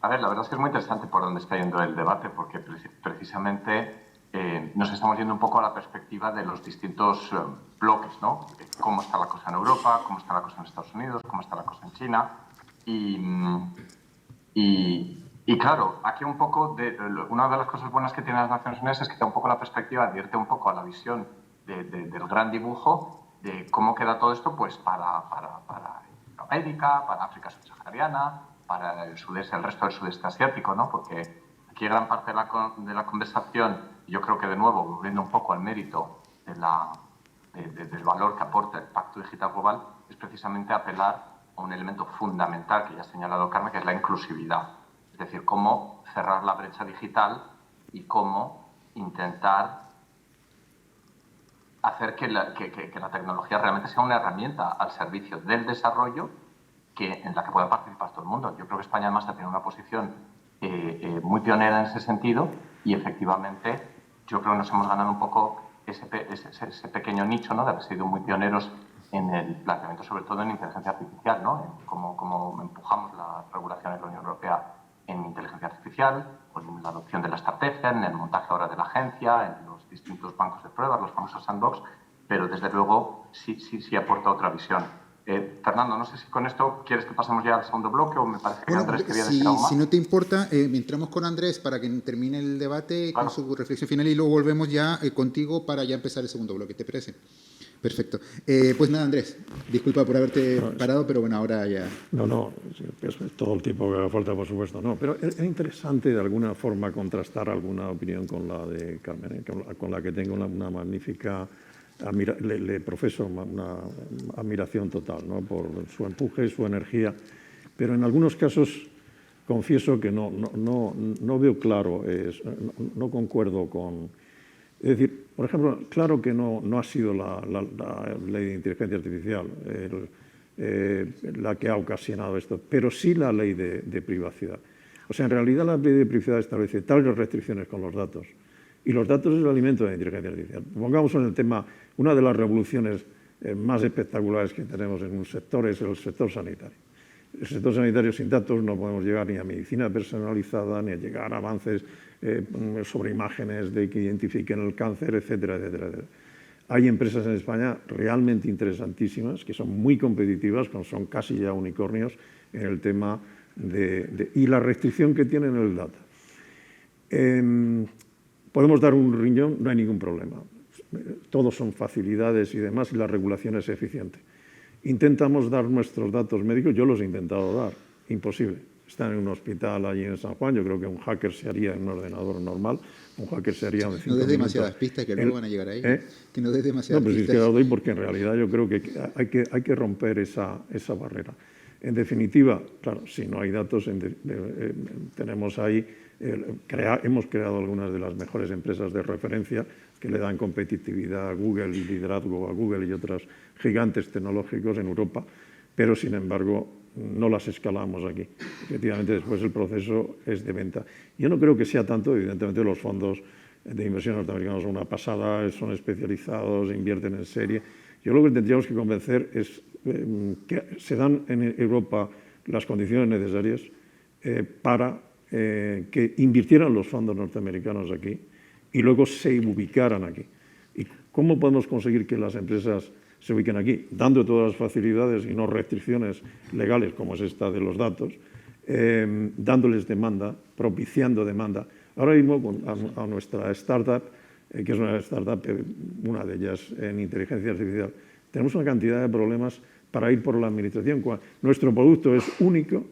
A ver, la verdad es que es muy interesante por dónde está yendo el debate, porque precisamente nos estamos yendo un poco a la perspectiva de los distintos bloques, ¿no? Cómo está la cosa en Europa, cómo está la cosa en Estados Unidos, cómo está la cosa en China. Y claro, aquí un poco, una de las cosas buenas que tienen las Naciones Unidas es que da un poco la perspectiva, advierte un poco a la visión del gran dibujo de cómo queda todo esto pues para América, para África subsahariana, para el resto del sudeste asiático, ¿no? Porque aquí gran parte de la conversación, yo creo que de nuevo, volviendo un poco al mérito del valor que aporta el Pacto Digital Global, es precisamente apelar a un elemento fundamental que ya ha señalado Carmen, que es la inclusividad. Es decir, cómo cerrar la brecha digital y cómo intentar hacer que la tecnología realmente sea una herramienta al servicio del desarrollo en la que pueda participar todo el mundo. Yo creo que España además ha tenido una posición muy pionera en ese sentido y efectivamente yo creo que nos hemos ganado un poco ese pequeño nicho, ¿no? De haber sido muy pioneros en el planteamiento, sobre todo en inteligencia artificial, ¿no? En cómo empujamos la regulación en la Unión Europea en inteligencia artificial, con la adopción de la estrategia, en el montaje ahora de la agencia, en los distintos bancos de pruebas, los famosos sandbox, pero desde luego sí aporta otra visión. Fernando, no sé si con esto quieres que pasemos ya al segundo bloque o me parece que Andrés quería decir algo más. Si no te importa, entramos con Andrés para que termine el debate con su reflexión final y luego volvemos ya contigo para ya empezar el segundo bloque. ¿Te parece? Perfecto. Pues nada, Andrés, disculpa por haberte parado, pero bueno, ahora ya... No, es todo el tiempo que haga falta, por supuesto, no. Pero es interesante de alguna forma contrastar alguna opinión con la de Carmen, con la que tengo una magnífica... le profeso una admiración total, ¿no? Por su empuje, su energía, pero en algunos casos confieso que no veo claro, no concuerdo con... Es decir, por ejemplo, claro que no ha sido la ley de inteligencia artificial la que ha ocasionado esto, pero sí la ley de privacidad. O sea, en realidad la ley de privacidad establece tales restricciones con los datos, y los datos es el alimento de la inteligencia artificial. Pongamos en el tema, una de las revoluciones más espectaculares que tenemos en un sector es el sector sanitario. El sector sanitario sin datos no podemos llegar ni a medicina personalizada, ni a llegar a avances sobre imágenes que identifiquen el cáncer, etcétera, etcétera, etcétera. Hay empresas en España realmente interesantísimas, que son muy competitivas, son casi ya unicornios en el tema y la restricción que tienen el data. Podemos dar un riñón, no hay ningún problema. Todos son facilidades y demás, y la regulación es eficiente. Intentamos dar nuestros datos médicos, yo los he intentado dar, imposible. Están en un hospital allí en San Juan, yo creo que un hacker se haría en un ordenador normal, un hacker se haría en 5 minutos. No des demasiadas pistas, que luego van a llegar ahí. Que no des demasiadas pistas. No, pero pistas. es que lo doy porque en realidad yo creo que hay que romper esa barrera. En definitiva, claro, si no hay datos, tenemos ahí, hemos creado algunas de las mejores empresas de referencia que le dan competitividad a Google y liderazgo a Google y otros gigantes tecnológicos en Europa, pero sin embargo no las escalamos aquí. Efectivamente, después el proceso es de venta. Yo no creo que sea tanto, evidentemente los fondos de inversión norteamericanos son una pasada, son especializados, invierten en serie. Yo lo que tendríamos que convencer es que se dan en Europa las condiciones necesarias para que invirtieran los fondos norteamericanos aquí y luego se ubicaran aquí. ¿Y cómo podemos conseguir que las empresas se ubiquen aquí? Dando todas las facilidades y no restricciones legales como es esta de los datos, dándoles demanda, propiciando demanda. Ahora mismo a nuestra startup, que es una startup, una de ellas en inteligencia artificial, tenemos una cantidad de problemas para ir por la administración. Nuestro producto es único,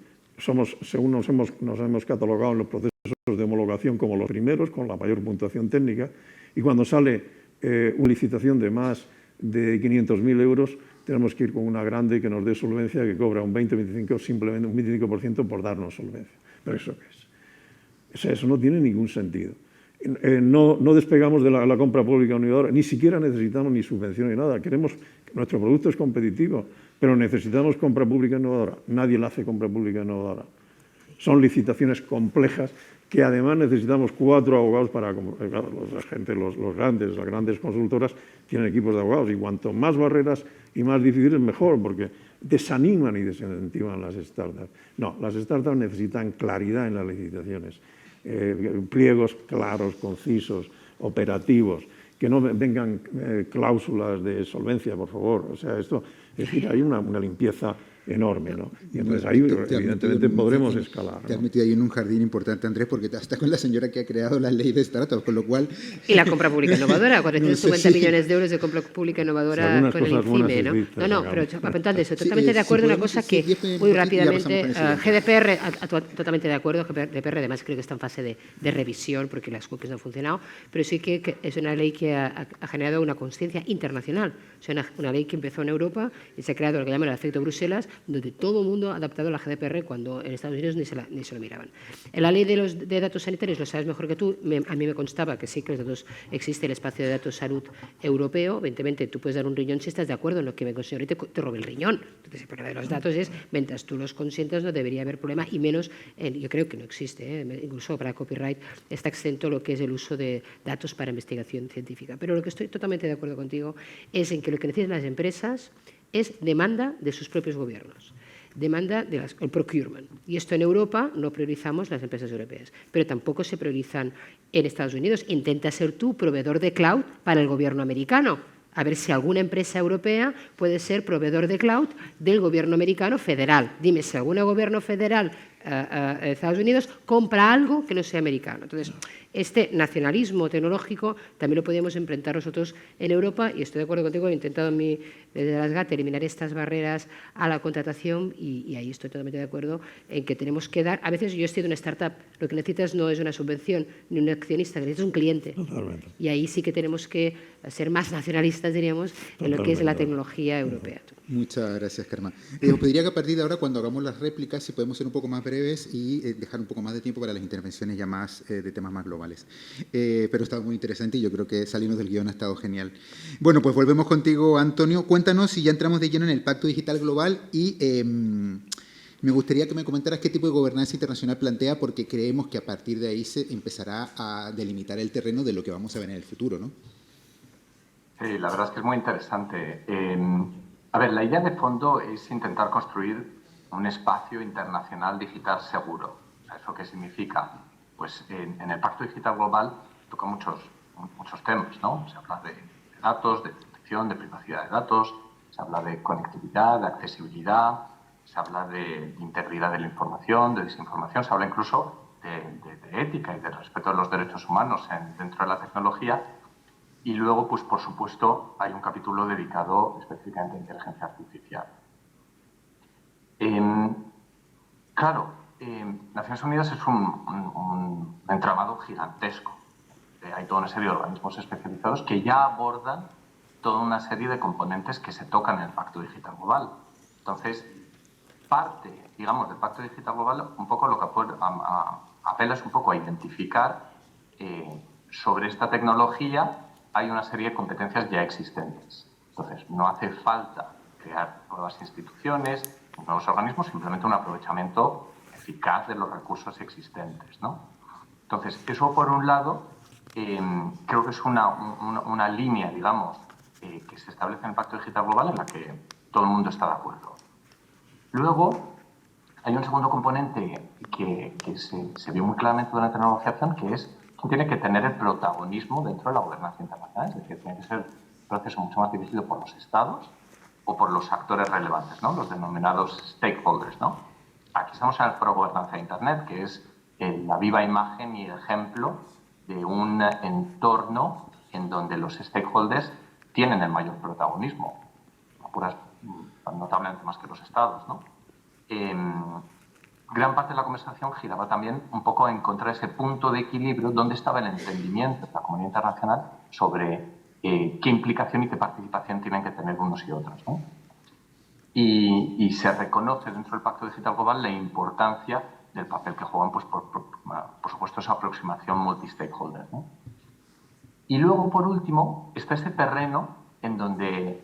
según nos hemos catalogado en los procesos de homologación como los primeros, con la mayor puntuación técnica, y cuando sale una licitación de más de 500.000 euros, tenemos que ir con una grande que nos dé solvencia, que cobra un 20-25%, simplemente un 25% por darnos solvencia. ¿Pero eso qué es? O sea, eso no tiene ningún sentido. No despegamos de la compra pública innovadora, ni siquiera necesitamos ni subvención ni nada. Nuestro producto es competitivo, pero necesitamos compra pública innovadora. Nadie la hace compra pública innovadora. Son licitaciones complejas que además necesitamos 4 abogados para... Claro, las grandes consultoras tienen equipos de abogados y cuanto más barreras y más difíciles mejor, porque desaniman y desincentivan las startups. No, las startups necesitan claridad en las licitaciones, pliegos claros, concisos, operativos, que no vengan cláusulas de solvencia, por favor. O sea, esto, es decir, hay una limpieza enorme, ¿no? Y entonces ahí, evidentemente, podremos escalar, Te has ¿no? metido ahí en un jardín importante, Andrés, porque estás con la señora que ha creado la ley de startups, con lo cual... Y la compra pública innovadora, 450 No sé si- millones de euros de compra pública innovadora algunas con el cosas buenas INCIME, ¿no? dices, No, digamos. pero apuntando eso, Sí, totalmente de si acuerdo. Una podemos, cosa sí, que, 10 muy minutos y ya rápidamente, pasamos con el siguiente. GDPR, totalmente de acuerdo, GDPR además creo que está en fase de revisión porque las cookies no han funcionado, pero sí que es una ley que ha generado una conciencia internacional. O sea, una ley que empezó en Europa y se ha creado lo que llaman el efecto Bruselas, donde todo el mundo ha adaptado la GDPR cuando en Estados Unidos ni se lo miraban. En la ley de datos sanitarios, lo sabes mejor que tú, a mí me constaba que sí que los datos, existe el espacio de datos salud europeo. Evidentemente, tú puedes dar un riñón si estás de acuerdo en lo que me considero y te robe el riñón. Entonces, el problema de los datos es, mientras tú los consientas, no debería haber problema, y menos, yo creo que no existe, incluso para copyright está exento lo que es el uso de datos para investigación científica. Pero lo que estoy totalmente de acuerdo contigo es en que lo que necesitan las empresas es demanda de sus propios gobiernos, demanda del procurement. Y esto en Europa no priorizamos las empresas europeas, pero tampoco se priorizan en Estados Unidos. Intenta ser tú proveedor de cloud para el gobierno americano. A ver si alguna empresa europea puede ser proveedor de cloud del gobierno americano federal. Dime si algún gobierno federal de Estados Unidos compra algo que no sea americano. Entonces, este nacionalismo tecnológico también lo podríamos enfrentar nosotros en Europa, y estoy de acuerdo contigo, he intentado desde las GAT eliminar estas barreras a la contratación, y ahí estoy totalmente de acuerdo en que tenemos que dar. A veces yo estoy de una startup, lo que necesitas no es una subvención ni un accionista, necesitas un cliente. Totalmente. Y ahí sí que tenemos que ser más nacionalistas, diríamos, en lo que es la tecnología europea. Muchas gracias, Carmen. Os pediría que a partir de ahora, cuando hagamos las réplicas, si podemos ser un poco más breves y dejar un poco más de tiempo para las intervenciones ya más de temas más globales. Pero ha estado muy interesante y yo creo que salimos del guión ha estado genial. Bueno, pues volvemos contigo, Antonio. Cuéntanos si ya entramos de lleno en el Pacto Digital Global y me gustaría que me comentaras qué tipo de gobernanza internacional plantea, porque creemos que a partir de ahí se empezará a delimitar el terreno de lo que vamos a ver en el futuro, ¿no? Sí, la verdad es que es muy interesante. A ver, la idea de fondo es intentar construir un espacio internacional digital seguro. O sea, ¿eso qué significa? Pues en el Pacto Digital Global toca muchos temas, ¿no? Se habla de datos, de protección, de privacidad de datos, se habla de conectividad, de accesibilidad, se habla de integridad de la información, de desinformación, se habla incluso de ética y de respeto de los derechos humanos dentro de la tecnología. Y luego, pues por supuesto, hay un capítulo dedicado específicamente a inteligencia artificial. Claro, Naciones Unidas es un entramado gigantesco. Hay toda una serie de organismos especializados que ya abordan toda una serie de componentes que se tocan en el Pacto Digital Global. Entonces, parte, digamos, del Pacto Digital Global, un poco lo que apela es un poco a identificar sobre esta tecnología. Hay una serie de competencias ya existentes. Entonces, no hace falta crear nuevas instituciones, nuevos organismos, simplemente un aprovechamiento eficaz de los recursos existentes, ¿no? Entonces, eso por un lado, creo que es una línea, digamos, que se establece en el Pacto Digital Global en la que todo el mundo está de acuerdo. Luego, hay un segundo componente que se vio muy claramente durante la negociación, que es que tiene que tener el protagonismo dentro de la gobernanza internacional, es decir, tiene que ser un proceso mucho más dirigido por los estados o por los actores relevantes, ¿no? Los denominados stakeholders, ¿no? Aquí estamos en el Foro Gobernanza de Internet, que es la viva imagen y ejemplo de un entorno en donde los stakeholders tienen el mayor protagonismo, notablemente más que los estados, ¿no? Gran parte de la conversación giraba también un poco en contra de ese punto de equilibrio donde estaba el entendimiento de la comunidad internacional sobre qué implicación y qué participación tienen que tener unos y otros, ¿no? Y se reconoce dentro del Pacto Digital Global la importancia del papel que juegan, pues, por supuesto, esa aproximación multi-stakeholder, ¿no? Y luego, por último, está ese terreno en donde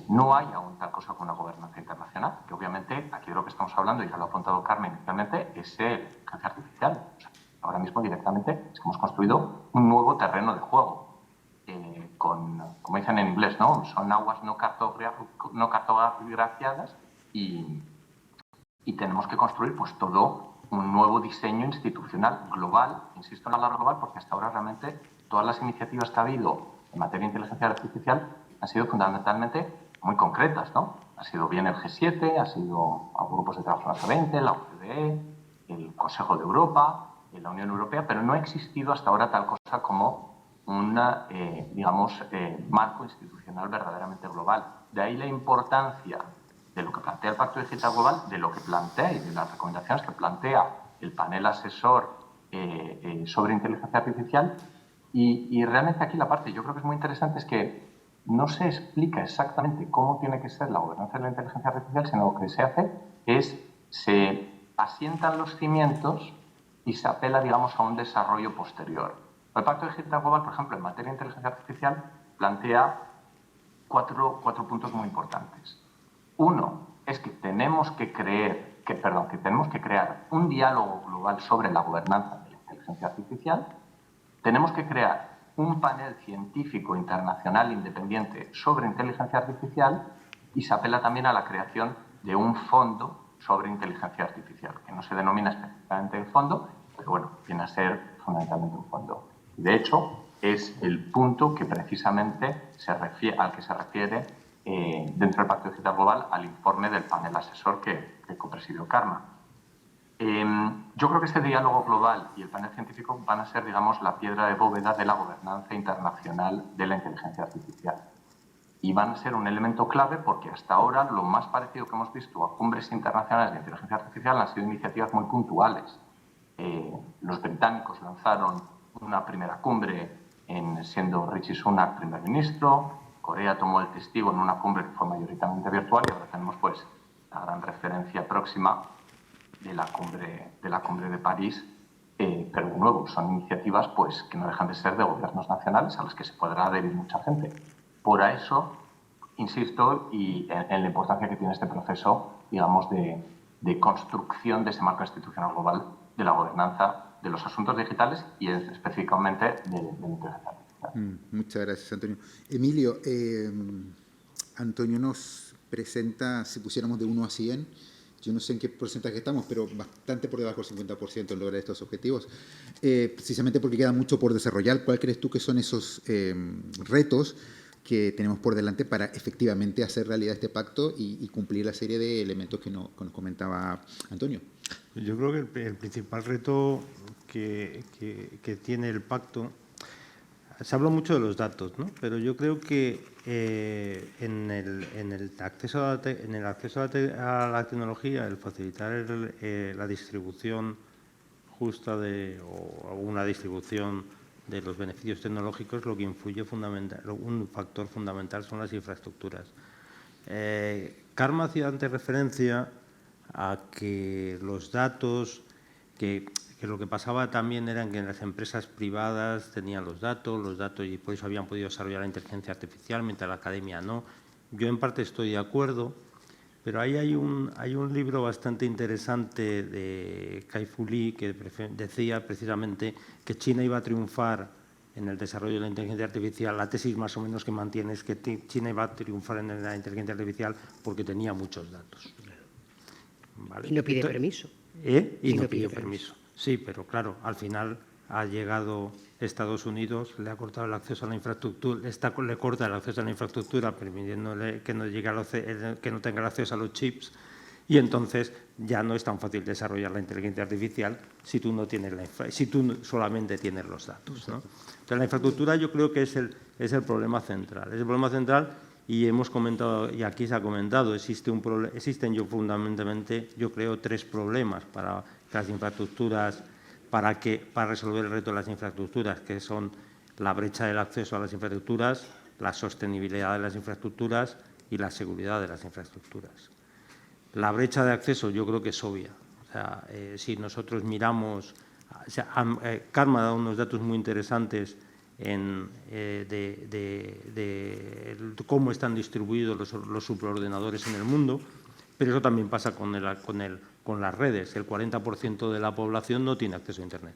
no hay aún tal cosa como una gobernanza internacional, que obviamente aquí de lo que estamos hablando, y ya lo ha apuntado Carmen inicialmente, es la inteligencia artificial. O sea, ahora mismo directamente es que hemos construido un nuevo terreno de juego, como dicen en inglés, ¿no? Son aguas no cartografiadas y tenemos que construir pues todo un nuevo diseño institucional global, insisto en la palabra global, porque hasta ahora realmente todas las iniciativas que ha habido en materia de inteligencia artificial han sido fundamentalmente muy concretas, ¿no? Ha sido bien el G7, ha sido a grupos de trabajo en la G20, la OCDE, el Consejo de Europa, la Unión Europea, pero no ha existido hasta ahora tal cosa como un marco institucional verdaderamente global. De ahí la importancia de lo que plantea el Pacto Digital Global, de lo que plantea y de las recomendaciones que plantea el panel asesor sobre inteligencia artificial. Y realmente aquí la parte, yo creo que es muy interesante, es que no se explica exactamente cómo tiene que ser la gobernanza de la inteligencia artificial, sino lo que se hace es se asientan los cimientos y se apela, digamos, a un desarrollo posterior. El Pacto Digital Global, por ejemplo, en materia de inteligencia artificial, plantea cuatro puntos muy importantes. Uno es que tenemos que crear un diálogo global sobre la gobernanza de la inteligencia artificial. Tenemos que crear un panel científico internacional independiente sobre inteligencia artificial y se apela también a la creación de un fondo sobre inteligencia artificial, que no se denomina específicamente el fondo, pero bueno, viene a ser fundamentalmente un fondo. De hecho, es el punto que precisamente al que se refiere dentro del Pacto Digital Global al informe del panel asesor que copresidió Karma. Yo creo que este diálogo global y el panel científico van a ser, digamos, la piedra de bóveda de la gobernanza internacional de la inteligencia artificial. Y van a ser un elemento clave porque hasta ahora lo más parecido que hemos visto a cumbres internacionales de inteligencia artificial han sido iniciativas muy puntuales. Los británicos lanzaron una primera cumbre siendo Rishi Sunak primer ministro. Corea tomó el testigo en una cumbre que fue mayoritariamente virtual y ahora tenemos pues la gran referencia próxima de la cumbre de París, pero de nuevo son iniciativas pues que no dejan de ser de gobiernos nacionales a las que se podrá adherir mucha gente. Por eso insisto en la importancia que tiene este proceso, digamos, de construcción de ese marco institucional global de la gobernanza de los asuntos digitales y específicamente de la inteligencia artificial. Muchas gracias, Antonio. Emilio, Antonio nos presenta, si pusiéramos de 1 a 100, yo no sé en qué porcentaje estamos, pero bastante por debajo del 50% en lograr estos objetivos, precisamente porque queda mucho por desarrollar. ¿Cuál crees tú que son esos retos que tenemos por delante para efectivamente hacer realidad este pacto y cumplir la serie de elementos que nos comentaba Antonio? Yo creo que el principal reto que tiene el pacto, se habla mucho de los datos, ¿no? Pero yo creo que en el acceso a la tecnología, el facilitar la distribución justa o una distribución de los beneficios tecnológicos, lo que influye un factor fundamental son las infraestructuras. Karma hacía antes referencia a que los datos, que lo que pasaba también era que las empresas privadas tenían los datos y por eso habían podido desarrollar la inteligencia artificial, mientras la academia no. Yo en parte estoy de acuerdo, pero ahí hay un libro bastante interesante de Kai-Fu Lee que decía precisamente que China iba a triunfar en el desarrollo de la inteligencia artificial. La tesis más o menos que mantiene es que China iba a triunfar en la inteligencia artificial porque tenía muchos datos. ¿Vale? Y no pide permiso. Y no pide permiso. Sí, pero claro, al final ha llegado Estados Unidos, le ha cortado el acceso a la infraestructura, le corta el acceso a la infraestructura, permitiéndole que no tenga el acceso a los chips, y entonces ya no es tan fácil desarrollar la inteligencia artificial si tú solamente tienes los datos, ¿no? Entonces, la infraestructura yo creo que es el problema central. Es el problema central y hemos comentado, y aquí se ha comentado, existen fundamentalmente, yo creo, 3 problemas para las infraestructuras, para resolver el reto de las infraestructuras, que son la brecha del acceso a las infraestructuras, la sostenibilidad de las infraestructuras y la seguridad de las infraestructuras. La brecha de acceso yo creo que es obvia. O sea, si nosotros miramos, Karma ha dado unos datos muy interesantes de cómo están distribuidos los superordenadores en el mundo, pero eso también pasa con las redes. El 40% de la población no tiene acceso a Internet.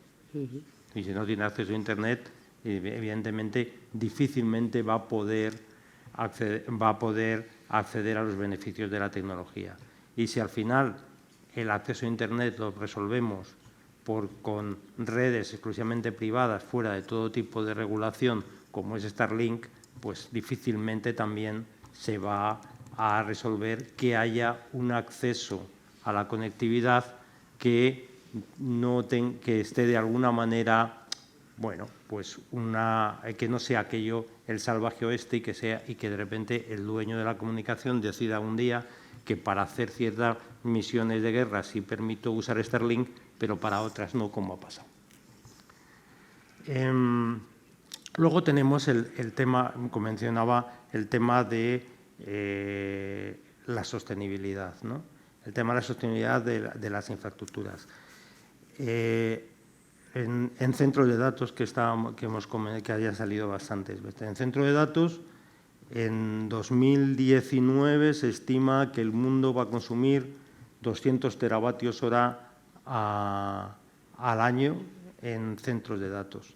Y si no tiene acceso a Internet, evidentemente difícilmente va a poder acceder a los beneficios de la tecnología. Y si al final el acceso a Internet lo resolvemos con redes exclusivamente privadas, fuera de todo tipo de regulación, como es Starlink, pues difícilmente también se va a resolver que haya un acceso a la conectividad que esté de alguna manera, bueno, pues que no sea aquello el salvaje oeste y que de repente el dueño de la comunicación decida un día que para hacer ciertas misiones de guerra sí permito usar Starlink, pero para otras no, como ha pasado. Luego tenemos el tema, como mencionaba, el tema de la sostenibilidad, ¿no? El tema de la sostenibilidad de las infraestructuras. En centros de datos que haya salido bastantes veces. En centro de datos, en 2019 se estima que el mundo va a consumir 200 teravatios hora al año en centros de datos.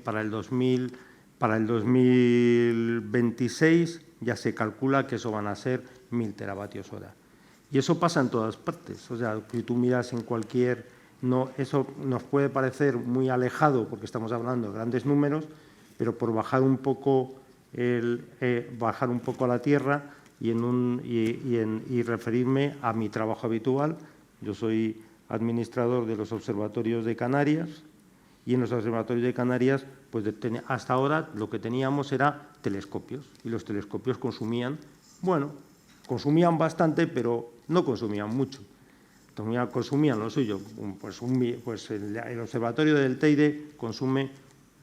Para el 2026 ya se calcula que eso van a ser 1000 teravatios hora. Y eso pasa en todas partes. O sea, si tú miras en cualquier... eso nos puede parecer muy alejado porque estamos hablando de grandes números, pero por bajar un poco a la tierra y referirme a mi trabajo habitual. Yo soy administrador de los observatorios de Canarias y en los observatorios de Canarias, pues hasta ahora lo que teníamos era telescopios y los telescopios consumían bastante, pero no consumían mucho. Consumían lo suyo. Pues el observatorio del Teide consume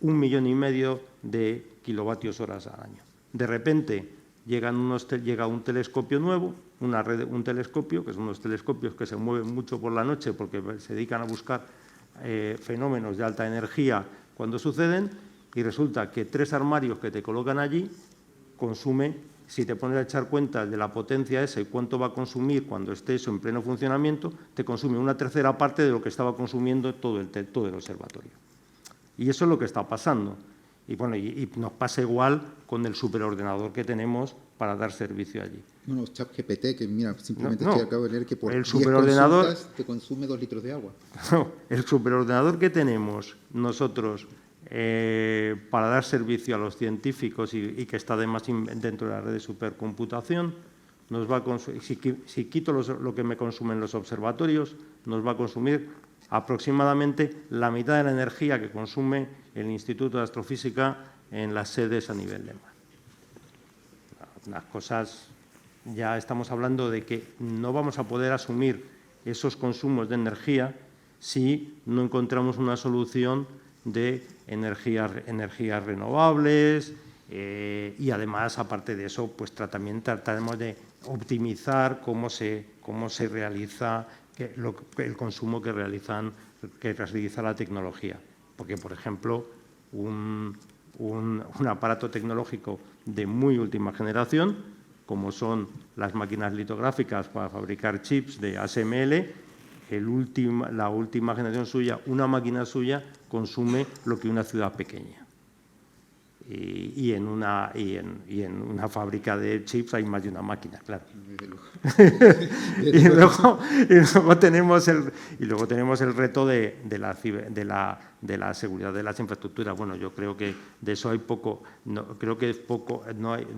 1,5 millones de kilovatios horas al año. De repente llega un telescopio nuevo, un telescopio, que son unos telescopios que se mueven mucho por la noche porque se dedican a buscar fenómenos de alta energía cuando suceden, y resulta que 3 armarios que te colocan allí consume, si te pones a echar cuentas de la potencia esa y cuánto va a consumir cuando esté eso en pleno funcionamiento, te consume 1/3 parte de lo que estaba consumiendo todo el observatorio. Y eso es lo que está pasando. Y bueno, y nos pasa igual con el superordenador que tenemos para dar servicio allí. Bueno, ChatGPT, que mira, simplemente acabo de leer que por 10 consultas te consume 2 litros de agua. No, el superordenador que tenemos nosotros para dar servicio a los científicos y que está además dentro de la red de supercomputación, nos va a consumir, si quito lo que me consumen los observatorios, nos va a consumir aproximadamente la mitad de la energía que consume el Instituto de Astrofísica en las sedes a nivel de mar. Unas cosas, ya estamos hablando de que no vamos a poder asumir esos consumos de energía si no encontramos una solución de energías renovables y además, aparte de eso, pues también trataremos de optimizar cómo se realiza el consumo que realiza la tecnología. Porque, por ejemplo, un aparato tecnológico de muy última generación, como son las máquinas litográficas para fabricar chips de ASML, la última generación suya, una máquina suya, consume lo que una ciudad pequeña. Y en una fábrica de chips hay más de una máquina, claro. y luego tenemos el reto de la seguridad de las infraestructuras. Bueno, yo creo que de eso hay poco, no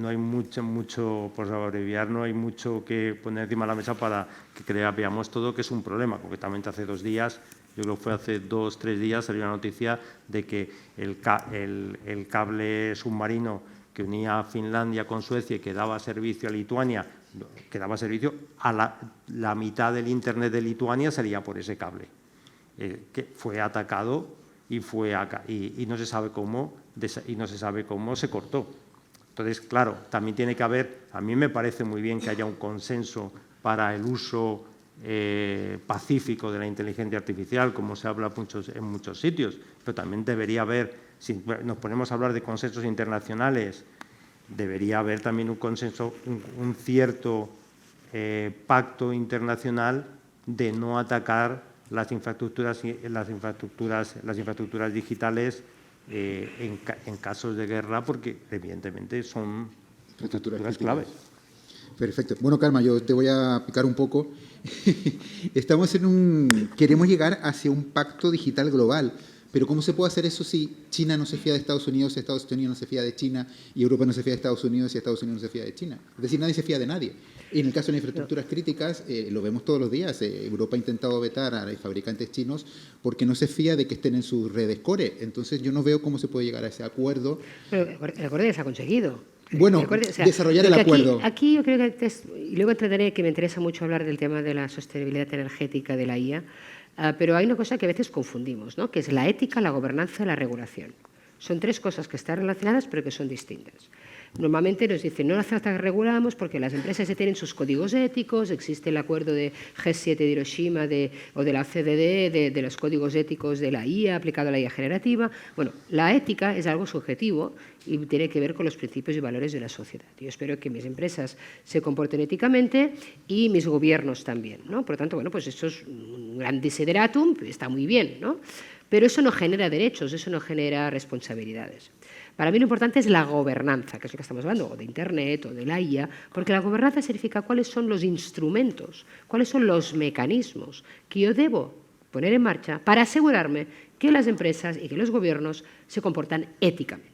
hay mucho, por abreviar, no hay mucho que poner encima de la mesa para que veamos todo que es un problema. Concretamente hace 2 días, yo creo que fue hace 2 o 3 días, salió la noticia de que el cable submarino que unía a Finlandia con Suecia y que daba servicio a Lituania, que daba servicio a la mitad del Internet de Lituania, salía por ese cable, que fue atacado y no se sabe cómo se cortó. Entonces, claro, también tiene que haber, a mí me parece muy bien que haya un consenso para el uso pacífico de la inteligencia artificial, como se habla en muchos sitios, pero también debería haber, si nos ponemos a hablar de consensos internacionales, debería haber también un consenso, un cierto pacto internacional de no atacar las infraestructuras digitales en casos de guerra, porque evidentemente son infraestructuras claves. Perfecto. Bueno, Karma, yo te voy a picar un poco. Queremos llegar hacia un pacto digital global, Pero ¿cómo se puede hacer eso si China no se fía de Estados Unidos, Estados Unidos no se fía de China, y Europa no se fía de Estados Unidos y Estados Unidos no se fía de China? Es decir, nadie se fía de nadie. Y en el caso de las infraestructuras críticas, lo vemos todos los días. Europa ha intentado vetar a los fabricantes chinos porque no se fía de que estén en sus redes core. Entonces yo no veo cómo se puede llegar a ese acuerdo. Pero el acuerdo ya se ha conseguido. Bueno, desarrollar el acuerdo. Aquí yo creo que, y luego entenderé que me interesa mucho hablar del tema de la sostenibilidad energética de la IA, pero hay una cosa que a veces confundimos, ¿no? Que es la ética, la gobernanza y la regulación. Son tres cosas que están relacionadas pero que son distintas. Normalmente nos dicen, no hace falta que regulamos porque las empresas ya tienen sus códigos éticos, existe el acuerdo de G7 de Hiroshima o de la OCDE de los códigos éticos de la IA aplicado a la IA generativa. Bueno, la ética es algo subjetivo y tiene que ver con los principios y valores de la sociedad. Yo espero que mis empresas se comporten éticamente y mis gobiernos también, ¿no? Por lo tanto, bueno, pues esto es un gran desideratum, está muy bien, ¿no? Pero eso no genera derechos, eso no genera responsabilidades. Para mí lo importante es la gobernanza, que es lo que estamos hablando, o de Internet o de la IA, porque la gobernanza significa cuáles son los instrumentos, cuáles son los mecanismos que yo debo poner en marcha para asegurarme que las empresas y que los gobiernos se comportan éticamente.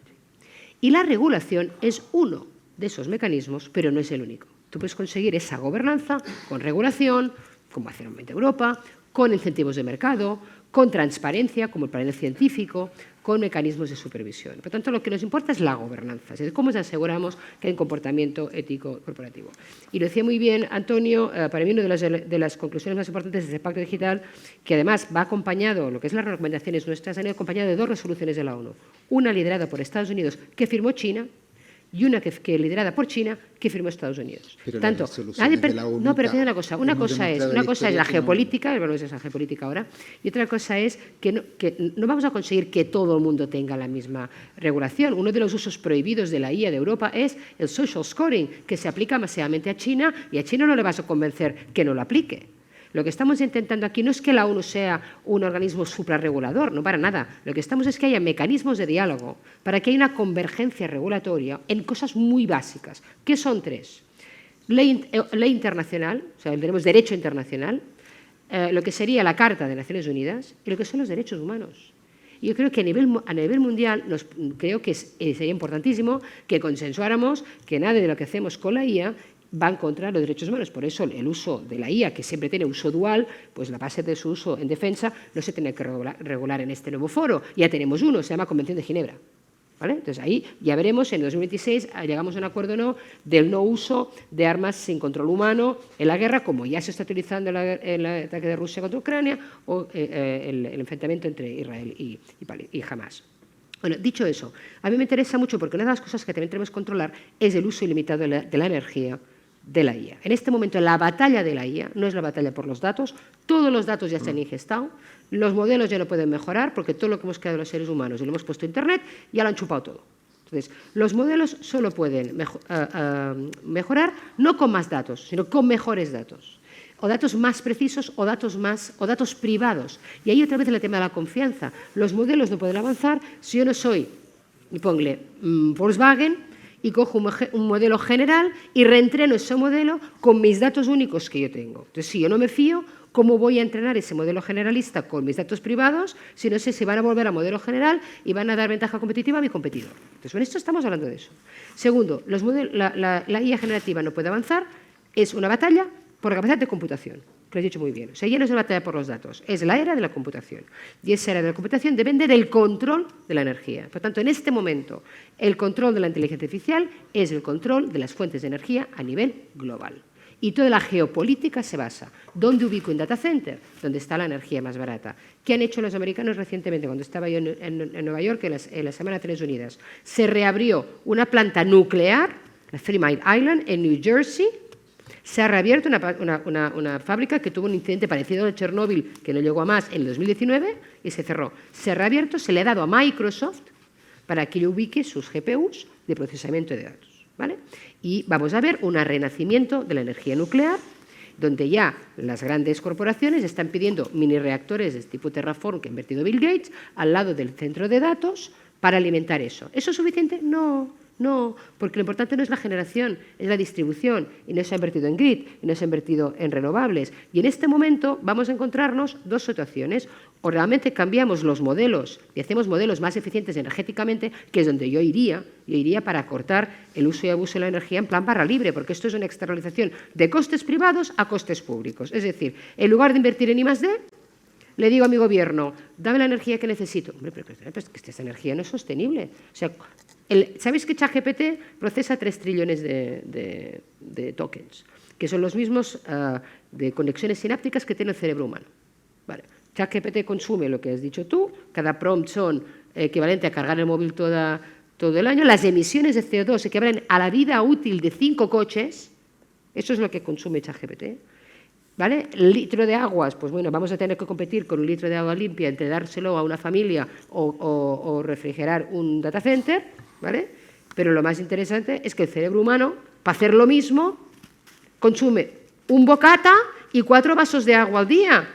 Y la regulación es uno de esos mecanismos, pero no es el único. Tú puedes conseguir esa gobernanza con regulación, como hace normalmente Europa, con incentivos de mercado, con transparencia, como el panel científico, con mecanismos de supervisión. Por tanto, lo que nos importa es la gobernanza, es decir, cómo nos aseguramos que hay un comportamiento ético corporativo. Y lo decía muy bien Antonio, para mí una de las conclusiones más importantes de este Pacto Digital, que además va acompañado, lo que es las recomendaciones nuestras, han ido acompañado de dos resoluciones de la ONU. Una liderada por Estados Unidos, que firmó China, y una que liderada por China, que firmó Estados Unidos. Pero tanto, no, pero fíjate una cosa es la geopolítica, bueno, es la geopolítica ahora, y otra cosa es que no vamos a conseguir que todo el mundo tenga la misma regulación. Uno de los usos prohibidos de la IA de Europa es el social scoring, que se aplica masivamente a China, y a China no le vas a convencer que no lo aplique. Lo que estamos intentando aquí no es que la ONU sea un organismo suprarregulador, no para nada. Lo que estamos es que haya mecanismos de diálogo para que haya una convergencia regulatoria en cosas muy básicas, que son tres. Ley internacional, o sea, tenemos derecho internacional, lo que sería la Carta de Naciones Unidas y lo que son los derechos humanos. Y yo creo que a nivel mundial creo que sería importantísimo que consensuáramos que nada de lo que hacemos con la IA va en contra de los derechos humanos. Por eso el uso de la IA, que siempre tiene uso dual, pues la base de su uso en defensa no se tiene que regular en este nuevo foro. Ya tenemos uno, se llama Convención de Ginebra. ¿Vale? Entonces ahí ya veremos, en 2026 llegamos a un acuerdo o no del no uso de armas sin control humano en la guerra, como ya se está utilizando en el ataque de Rusia contra Ucrania o el enfrentamiento entre Israel y Hamas. Bueno, dicho eso, a mí me interesa mucho porque una de las cosas que también tenemos que controlar es el uso ilimitado de la energía de la IA. En este momento la batalla de la IA no es la batalla por los datos, todos los datos ya se han ingestado, los modelos ya no pueden mejorar porque todo lo que hemos creado los seres humanos y lo hemos puesto en Internet ya lo han chupado todo. Entonces, los modelos solo pueden mejorar no con más datos, sino con mejores datos, o datos más precisos o datos privados. Y ahí otra vez el tema de la confianza. Los modelos no pueden avanzar si yo no soy, y ponle Volkswagen, y cojo un modelo general y reentreno ese modelo con mis datos únicos que yo tengo. Entonces, si yo no me fío, ¿cómo voy a entrenar ese modelo generalista con mis datos privados si no sé si van a volver a modelo general y van a dar ventaja competitiva a mi competidor? Entonces, en esto estamos hablando de eso. Segundo, la IA generativa no puede avanzar, es una batalla por la capacidad de computación, que lo he dicho muy bien. O sea, ya no es una batalla por los datos, es la era de la computación. Y esa era de la computación depende del control de la energía. Por tanto, en este momento, el control de la inteligencia artificial es el control de las fuentes de energía a nivel global. Y toda la geopolítica se basa. ¿Dónde ubico un data center? Donde está la energía más barata. ¿Qué han hecho los americanos recientemente? Cuando estaba yo en Nueva York, en la Semana de Naciones Unidas, se reabrió una planta nuclear, la Three Mile Island, en New Jersey. Se ha reabierto una fábrica que tuvo un incidente parecido al Chernóbil, que no llegó a más, en el 2019, y se cerró. Se ha reabierto, se le ha dado a Microsoft para que ubique sus GPUs de procesamiento de datos, ¿vale? Y vamos a ver un renacimiento de la energía nuclear, donde ya las grandes corporaciones están pidiendo mini reactores de tipo Terraform que ha invertido Bill Gates al lado del centro de datos para alimentar eso. ¿Eso es suficiente? No. No, porque lo importante no es la generación, es la distribución, y no se ha invertido en grid, y no se ha invertido en renovables. Y en este momento vamos a encontrarnos dos situaciones. O realmente cambiamos los modelos y hacemos modelos más eficientes energéticamente, que es donde yo iría para cortar el uso y abuso de la energía en plan barra libre, porque esto es una externalización de costes privados a costes públicos. Es decir, en lugar de invertir en I+D, le digo a mi gobierno, dame la energía que necesito. Hombre, pero que esta energía no es sostenible. O sea, ¿sabéis que ChatGPT procesa 3 trillones de tokens? Que son los mismos de conexiones sinápticas que tiene el cerebro humano. Vale. ChatGPT consume lo que has dicho tú, cada prompt son equivalente a cargar el móvil todo el año. Las emisiones de CO2 equivalen a la vida útil de 5 coches. Eso es lo que consume ChatGPT. ¿Vale? El litro de aguas, pues bueno, vamos a tener que competir con un litro de agua limpia entre dárselo a una familia o refrigerar un data center, ¿vale? Pero lo más interesante es que el cerebro humano, para hacer lo mismo, consume un bocata y 4 vasos de agua al día.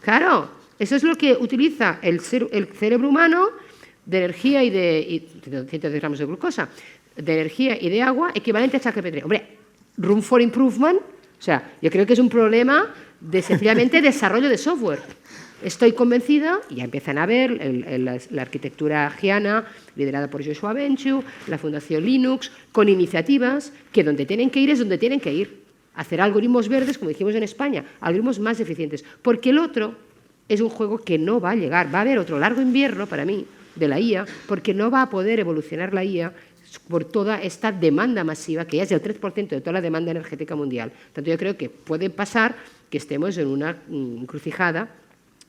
Claro, eso es lo que utiliza el cerebro humano de energía y de 110 gramos de glucosa, de energía y de agua equivalente a ChatGPT. Hombre, room for improvement. O sea, yo creo que es un problema de sencillamente desarrollo de software. Estoy convencida, y ya empiezan a ver la arquitectura Giana, liderada por Joshua Benchu, la Fundación Linux, con iniciativas que donde tienen que ir es donde tienen que ir. Hacer algoritmos verdes, como dijimos en España, algoritmos más eficientes. Porque el otro es un juego que no va a llegar. Va a haber otro largo invierno, para mí, de la IA, porque no va a poder evolucionar la IA por toda esta demanda masiva, que ya es el 3% de toda la demanda energética mundial. Tanto yo creo que puede pasar que estemos en una encrucijada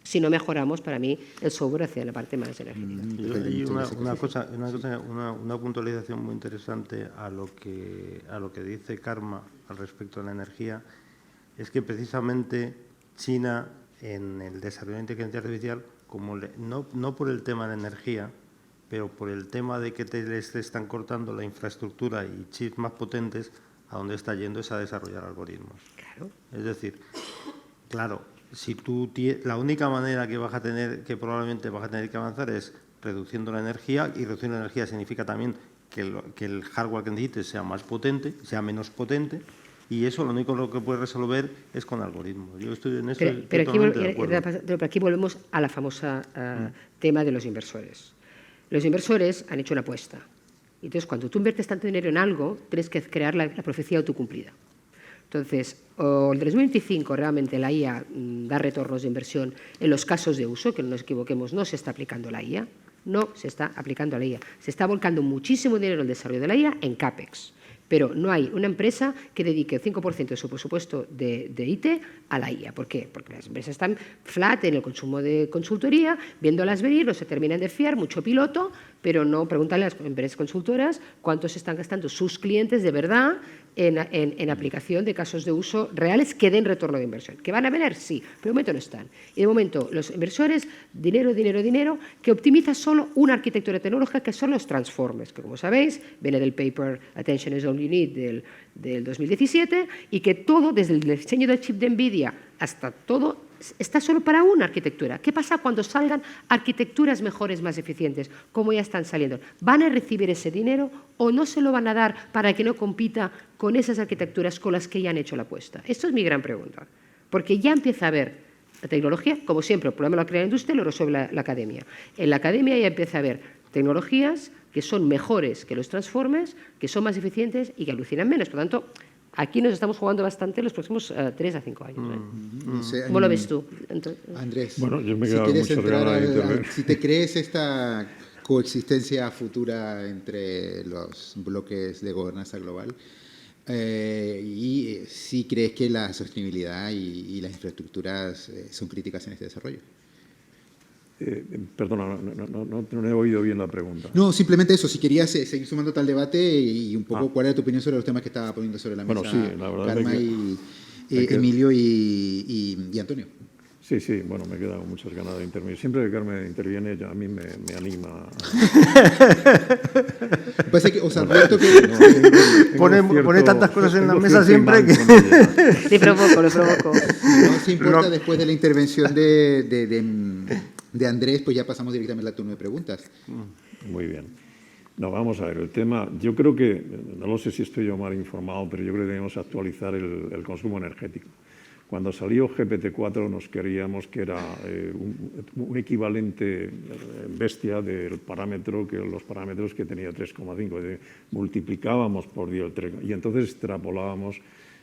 si no mejoramos, para mí, el software hacia la parte más energética. Hay una puntualización muy interesante a lo que dice Karma al respecto de la energía, es que precisamente China, en el desarrollo de inteligencia artificial, no por el tema de energía, pero por el tema de que les están cortando la infraestructura y chips más potentes, a donde está yendo es a desarrollar algoritmos. Claro. Es decir, claro, si la única manera que probablemente vas a tener que avanzar es reduciendo la energía, y reduciendo la energía significa también que el hardware que necesites sea más potente, sea menos potente, y eso lo único que puedes resolver es con algoritmos. Yo estoy en eso totalmente de acuerdo. Pero aquí volvemos a la famosa tema de los inversores. Los inversores han hecho una apuesta. Entonces, cuando tú inviertes tanto dinero en algo, tienes que crear la profecía autocumplida. Entonces, el 2025 realmente la IA da retornos de inversión en los casos de uso, que no nos equivoquemos, no se está aplicando la IA, no se está aplicando la IA. Se está volcando muchísimo dinero en el desarrollo de la IA en CAPEX. Pero no hay una empresa que dedique el 5% de su presupuesto de IT a la IA. ¿Por qué? Porque las empresas están flat en el consumo de consultoría, viéndolas venir, no se terminan de fiar, mucho piloto, pero no preguntan a las empresas consultoras cuántos están gastando sus clientes de verdad en aplicación de casos de uso reales que den retorno de inversión. ¿Que van a venir? Sí, pero de momento no están. Y de momento los inversores, dinero, que optimiza solo una arquitectura tecnológica que son los transformers, que como sabéis, viene del paper Attention is all you need del 2017, y que todo, desde el diseño del chip de NVIDIA hasta todo, está solo para una arquitectura. ¿Qué pasa cuando salgan arquitecturas mejores, más eficientes, como ya están saliendo? ¿Van a recibir ese dinero o no se lo van a dar para que no compita con esas arquitecturas con las que ya han hecho la apuesta? Esto es mi gran pregunta, porque ya empieza a haber la tecnología, como siempre, el problema lo crea la industria, lo resuelve la academia. En la academia ya empieza a haber tecnologías que son mejores que los transformers, que son más eficientes y que alucinan menos. Por lo tanto, aquí nos estamos jugando bastante los próximos 3 a 5 años. No sé, ¿Cómo lo ves tú? Andrés, bueno, yo me he quedado con muchas ganas de intervenir. si te crees esta coexistencia futura entre los bloques de gobernanza global, y si crees que la sostenibilidad y las infraestructuras son críticas en este desarrollo. Perdona, no he oído bien la pregunta. No, simplemente eso, si querías seguir sumando tal debate y un poco cuál era tu opinión sobre los temas que estaba poniendo sobre la mesa, bueno, sí, la verdad Karma que Emilio y Antonio. Sí, bueno, me he quedado con muchas ganas de intervenir. Siempre que Carmen interviene, a mí me anima. Parece que os advierto que... Pone tantas cosas en la mesa siempre que... Le provoco. No se importa, después de la intervención de Andrés, pues ya pasamos directamente al turno de preguntas. Muy bien. No, vamos a ver, el tema, yo creo que, no lo sé si estoy yo mal informado, pero yo creo que debemos actualizar el consumo energético. Cuando salió GPT-4 nos creíamos que era un equivalente bestia del parámetro, que los parámetros que tenía 3,5, multiplicábamos por 10 y entonces extrapolábamos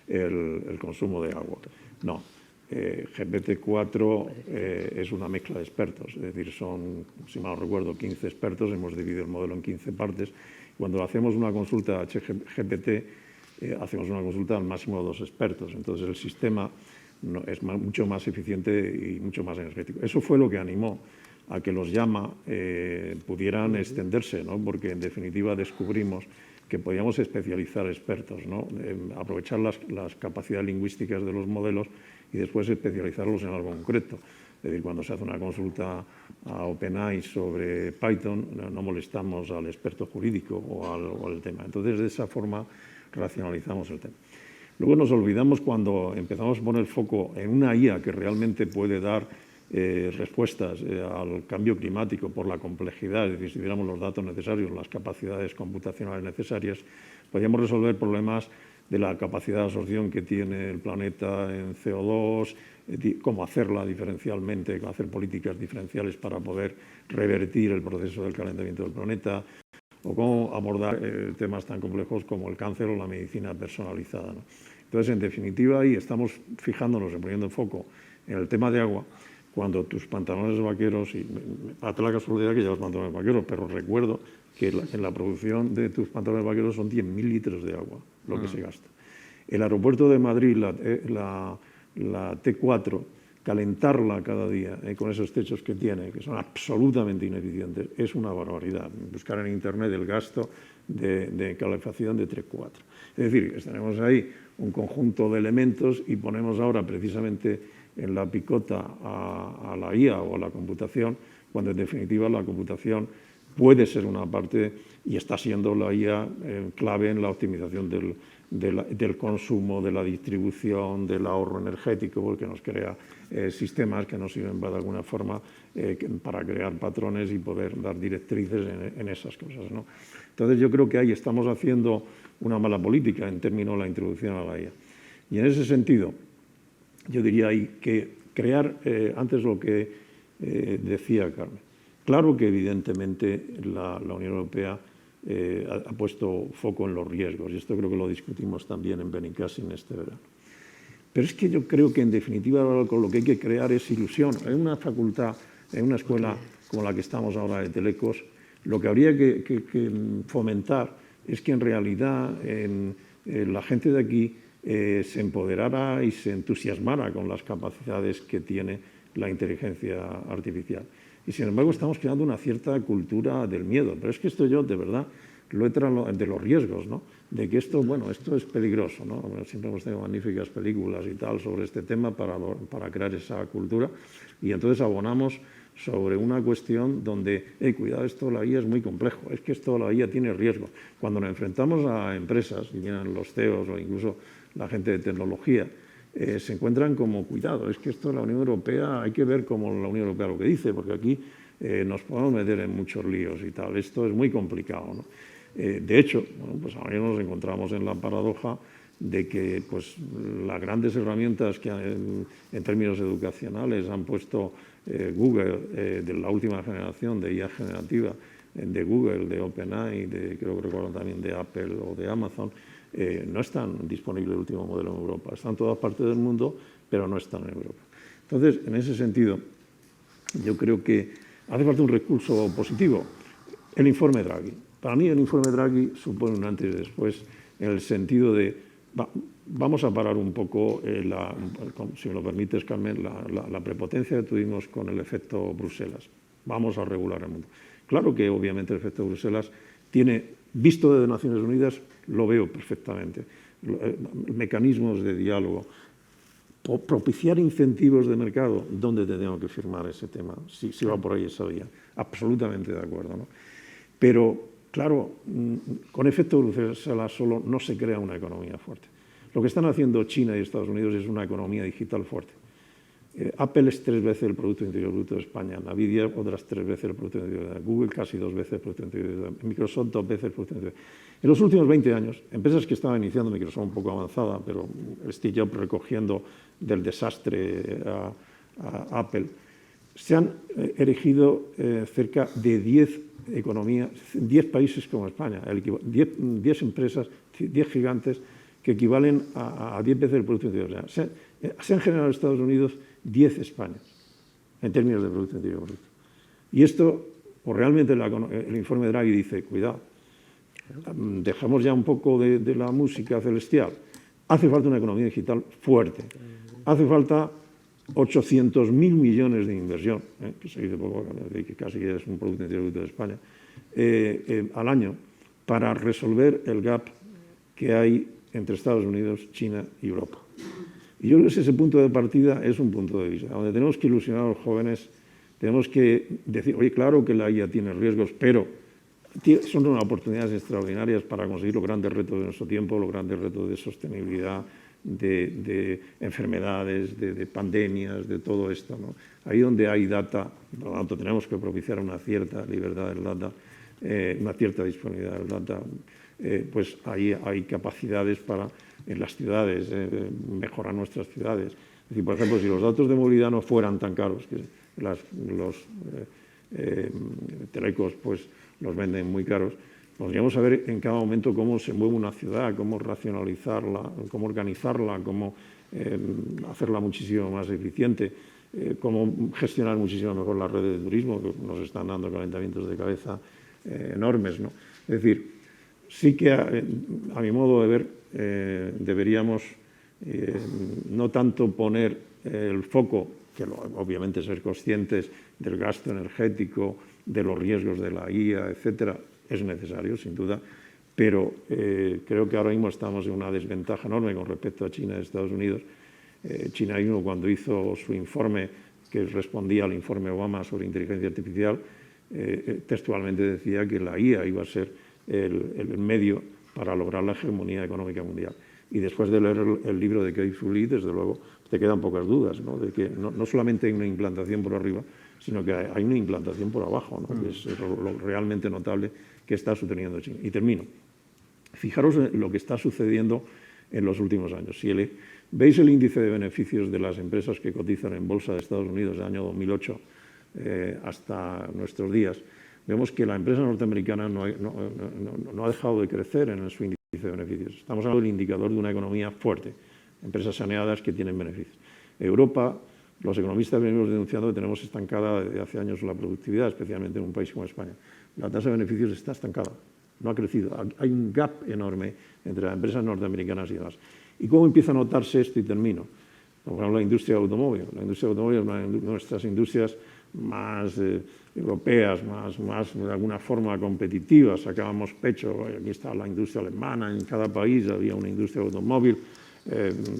el consumo de agua. No, GPT-4 es una mezcla de expertos, es decir, son, si mal no recuerdo, 15 expertos, hemos dividido el modelo en 15 partes. Cuando hacemos una consulta a GPT, hacemos una consulta al máximo de 2 expertos, entonces el sistema es mucho más eficiente y mucho más energético. Eso fue lo que animó a que los llama pudieran extenderse, ¿no? Porque en definitiva descubrimos que podíamos especializar expertos, ¿no? Aprovechar las capacidades lingüísticas de los modelos y después especializarlos en algo concreto. Es decir, cuando se hace una consulta a OpenAI sobre Python, no molestamos al experto jurídico o al tema. Entonces, de esa forma, racionalizamos el tema. Luego nos olvidamos cuando empezamos a poner foco en una IA que realmente puede dar respuestas al cambio climático por la complejidad, es decir, si tuviéramos los datos necesarios, las capacidades computacionales necesarias, podríamos resolver problemas de la capacidad de absorción que tiene el planeta en CO2, cómo hacerla diferencialmente, cómo hacer políticas diferenciales para poder revertir el proceso del calentamiento del planeta, o cómo abordar temas tan complejos como el cáncer o la medicina personalizada, ¿no? Entonces, en definitiva, ahí estamos fijándonos y poniendo foco en el tema de agua, cuando tus pantalones vaqueros, y date la casualidad que llevas pantalones vaqueros, pero recuerdo que en la producción de tus pantalones vaqueros son 10.000 litros de agua lo que se gasta. El aeropuerto de Madrid, la T4, calentarla cada día con esos techos que tiene, que son absolutamente ineficientes, es una barbaridad. Buscar en Internet el gasto de calefacción de T4. Es decir, tenemos ahí un conjunto de elementos y ponemos ahora precisamente en la picota a la IA o a la computación, cuando en definitiva la computación puede ser una parte, y está siendo la IA clave en la optimización del consumo, de la distribución, del ahorro energético, porque nos crea sistemas que nos sirven de alguna forma para crear patrones y poder dar directrices en esas cosas, ¿no? Entonces yo creo que ahí estamos haciendo una mala política en términos de la introducción a la IA. Y en ese sentido, yo diría ahí que crear, antes lo que decía Carmen, claro que evidentemente la Unión Europea ha puesto foco en los riesgos, y esto creo que lo discutimos también en Benicàssim este verano. Pero es que yo creo que en definitiva con lo que hay que crear es ilusión. En una facultad, en una escuela como la que estamos ahora de Telecos, lo que habría que fomentar es que en realidad la gente de aquí se empoderara y se entusiasmara con las capacidades que tiene la inteligencia artificial. Y sin embargo estamos creando una cierta cultura del miedo. Pero es que esto yo de verdad lo he traído de los riesgos, ¿no? De que esto, bueno, esto es peligroso, ¿no? Bueno, siempre hemos tenido magníficas películas y tal sobre este tema para crear esa cultura, y entonces abonamos sobre una cuestión donde, cuidado, esto de la IA es muy complejo, es que esto de la IA tiene riesgo. Cuando nos enfrentamos a empresas, y vienen los CEOs o incluso la gente de tecnología, se encuentran como, cuidado, es que esto de la Unión Europea, hay que ver cómo la Unión Europea lo que dice, porque aquí nos podemos meter en muchos líos y tal, esto es muy complicado, ¿no? De hecho, bueno, pues ahora nos encontramos en la paradoja de que pues, las grandes herramientas que en términos educacionales han puesto Google, de la última generación de IA generativa, de Google, de OpenAI, creo que recuerdo también de Apple o de Amazon, no están disponibles el último modelo en Europa. Están en todas partes del mundo, pero no están en Europa. Entonces, en ese sentido, yo creo que hace falta un recurso positivo. El informe Draghi. Para mí el informe Draghi supone un antes y después en el sentido de vamos a parar un poco, si me lo permites, Carmen, la prepotencia que tuvimos con el efecto Bruselas. Vamos a regular el mundo. Claro que obviamente el efecto Bruselas tiene, visto desde Naciones Unidas, lo veo perfectamente, mecanismos de diálogo, propiciar incentivos de mercado, ¿dónde tenemos que firmar ese tema? Si va por ahí esa vía, absolutamente de acuerdo, ¿no? Pero claro, con efecto Bruselas solo no se crea una economía fuerte. Lo que están haciendo China y Estados Unidos es una economía digital fuerte. Apple es 3 veces el Producto Interior Bruto de España, Nvidia otras 3 veces el Producto Interior Bruto de Google, casi 2 veces el Producto Interior Bruto, Microsoft 2 veces el Producto Interior Bruto. En los últimos 20 años, empresas que estaban iniciando, Microsoft un poco avanzada, pero Steve Jobs recogiendo del desastre a Apple, se han erigido cerca de 10 economías, 10 países como España, 10 empresas, 10 gigantes que equivalen a 10 veces el Producto Interior. O sea, se han generado en Estados Unidos 10 Españas en términos de Producto Interior Bruto. Y esto, pues realmente el informe de Draghi dice, cuidado, dejamos ya un poco de la música celestial. Hace falta una economía digital fuerte. Hace falta 800.000 millones de inversión, que se dice poco, que casi es un Producto Interior Bruto de España, al año, para resolver el gap que hay entre Estados Unidos, China y Europa. Y yo creo que ese punto de partida es un punto de vista, donde tenemos que ilusionar a los jóvenes, tenemos que decir, oye, claro que la IA tiene riesgos, pero son unas oportunidades extraordinarias para conseguir los grandes retos de nuestro tiempo, los grandes retos de sostenibilidad, de enfermedades, de pandemias, de todo esto, ¿no? Ahí donde hay data, por lo tanto tenemos que propiciar una cierta libertad del data, una cierta disponibilidad del data, pues ahí hay capacidades para en las ciudades, mejorar nuestras ciudades. Es decir, por ejemplo, si los datos de movilidad no fueran tan caros, que los telecos pues los venden muy caros, podríamos saber en cada momento cómo se mueve una ciudad, cómo racionalizarla, cómo organizarla, cómo hacerla muchísimo más eficiente, cómo gestionar muchísimo mejor las redes de turismo, que nos están dando calentamientos de cabeza enormes, ¿no? Es decir, sí que a mi modo de ver deberíamos no tanto poner el foco, que obviamente ser conscientes del gasto energético, de los riesgos de la IA, etcétera, es necesario, sin duda, pero creo que ahora mismo estamos en una desventaja enorme con respecto a China y Estados Unidos. China mismo, cuando hizo su informe, que respondía al informe Obama sobre inteligencia artificial, textualmente decía que la IA iba a ser el medio para lograr la hegemonía económica mundial. Y después de leer el libro de Kei-Fu Lee, desde luego, te quedan pocas dudas, ¿no? De que no solamente hay una implantación por arriba, sino que hay una implantación por abajo, ¿no? Que es lo realmente notable que está sucediendo en China. Y termino. Fijaros en lo que está sucediendo en los últimos años. Si veis el índice de beneficios de las empresas que cotizan en bolsa de Estados Unidos del año 2008 hasta nuestros días, vemos que la empresa norteamericana no ha dejado de crecer en su índice de beneficios. Estamos hablando del indicador de una economía fuerte, empresas saneadas que tienen beneficios. Europa, los economistas venimos denunciando que tenemos estancada desde hace años la productividad, especialmente en un país como España. La tasa de beneficios está estancada, no ha crecido. Hay un gap enorme entre las empresas norteamericanas y demás. ¿Y cómo empieza a notarse esto? Y termino. Por ejemplo, la industria automóvil. La industria automóvil es una de nuestras industrias más europeas, más de alguna forma competitivas. Sacábamos pecho, aquí está la industria alemana, en cada país había una industria automóvil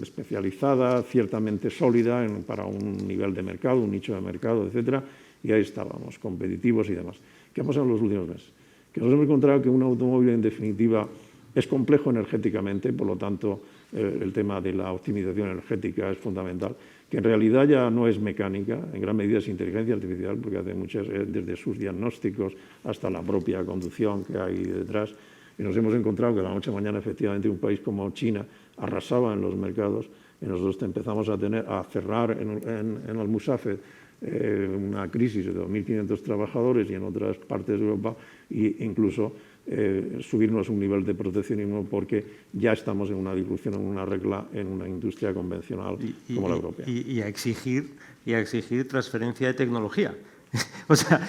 especializada, ciertamente sólida para un nivel de mercado, un nicho de mercado, etcétera, y ahí estábamos, competitivos y demás. ¿Qué ha pasado en los últimos meses? Que nos hemos encontrado que un automóvil, en definitiva, es complejo energéticamente, por lo tanto, el tema de la optimización energética es fundamental, que en realidad ya no es mecánica, en gran medida es inteligencia artificial, porque hace muchas, desde sus diagnósticos hasta la propia conducción que hay detrás, y nos hemos encontrado que de la noche a mañana, efectivamente, un país como China arrasaba en los mercados, y nosotros empezamos a cerrar en Almusafes una crisis de 2.500 trabajadores y en otras partes de Europa, e incluso subirnos un nivel de proteccionismo porque ya estamos en una disrupción, en una regla, en una industria convencional como la europea. Y a exigir transferencia de tecnología. O sea,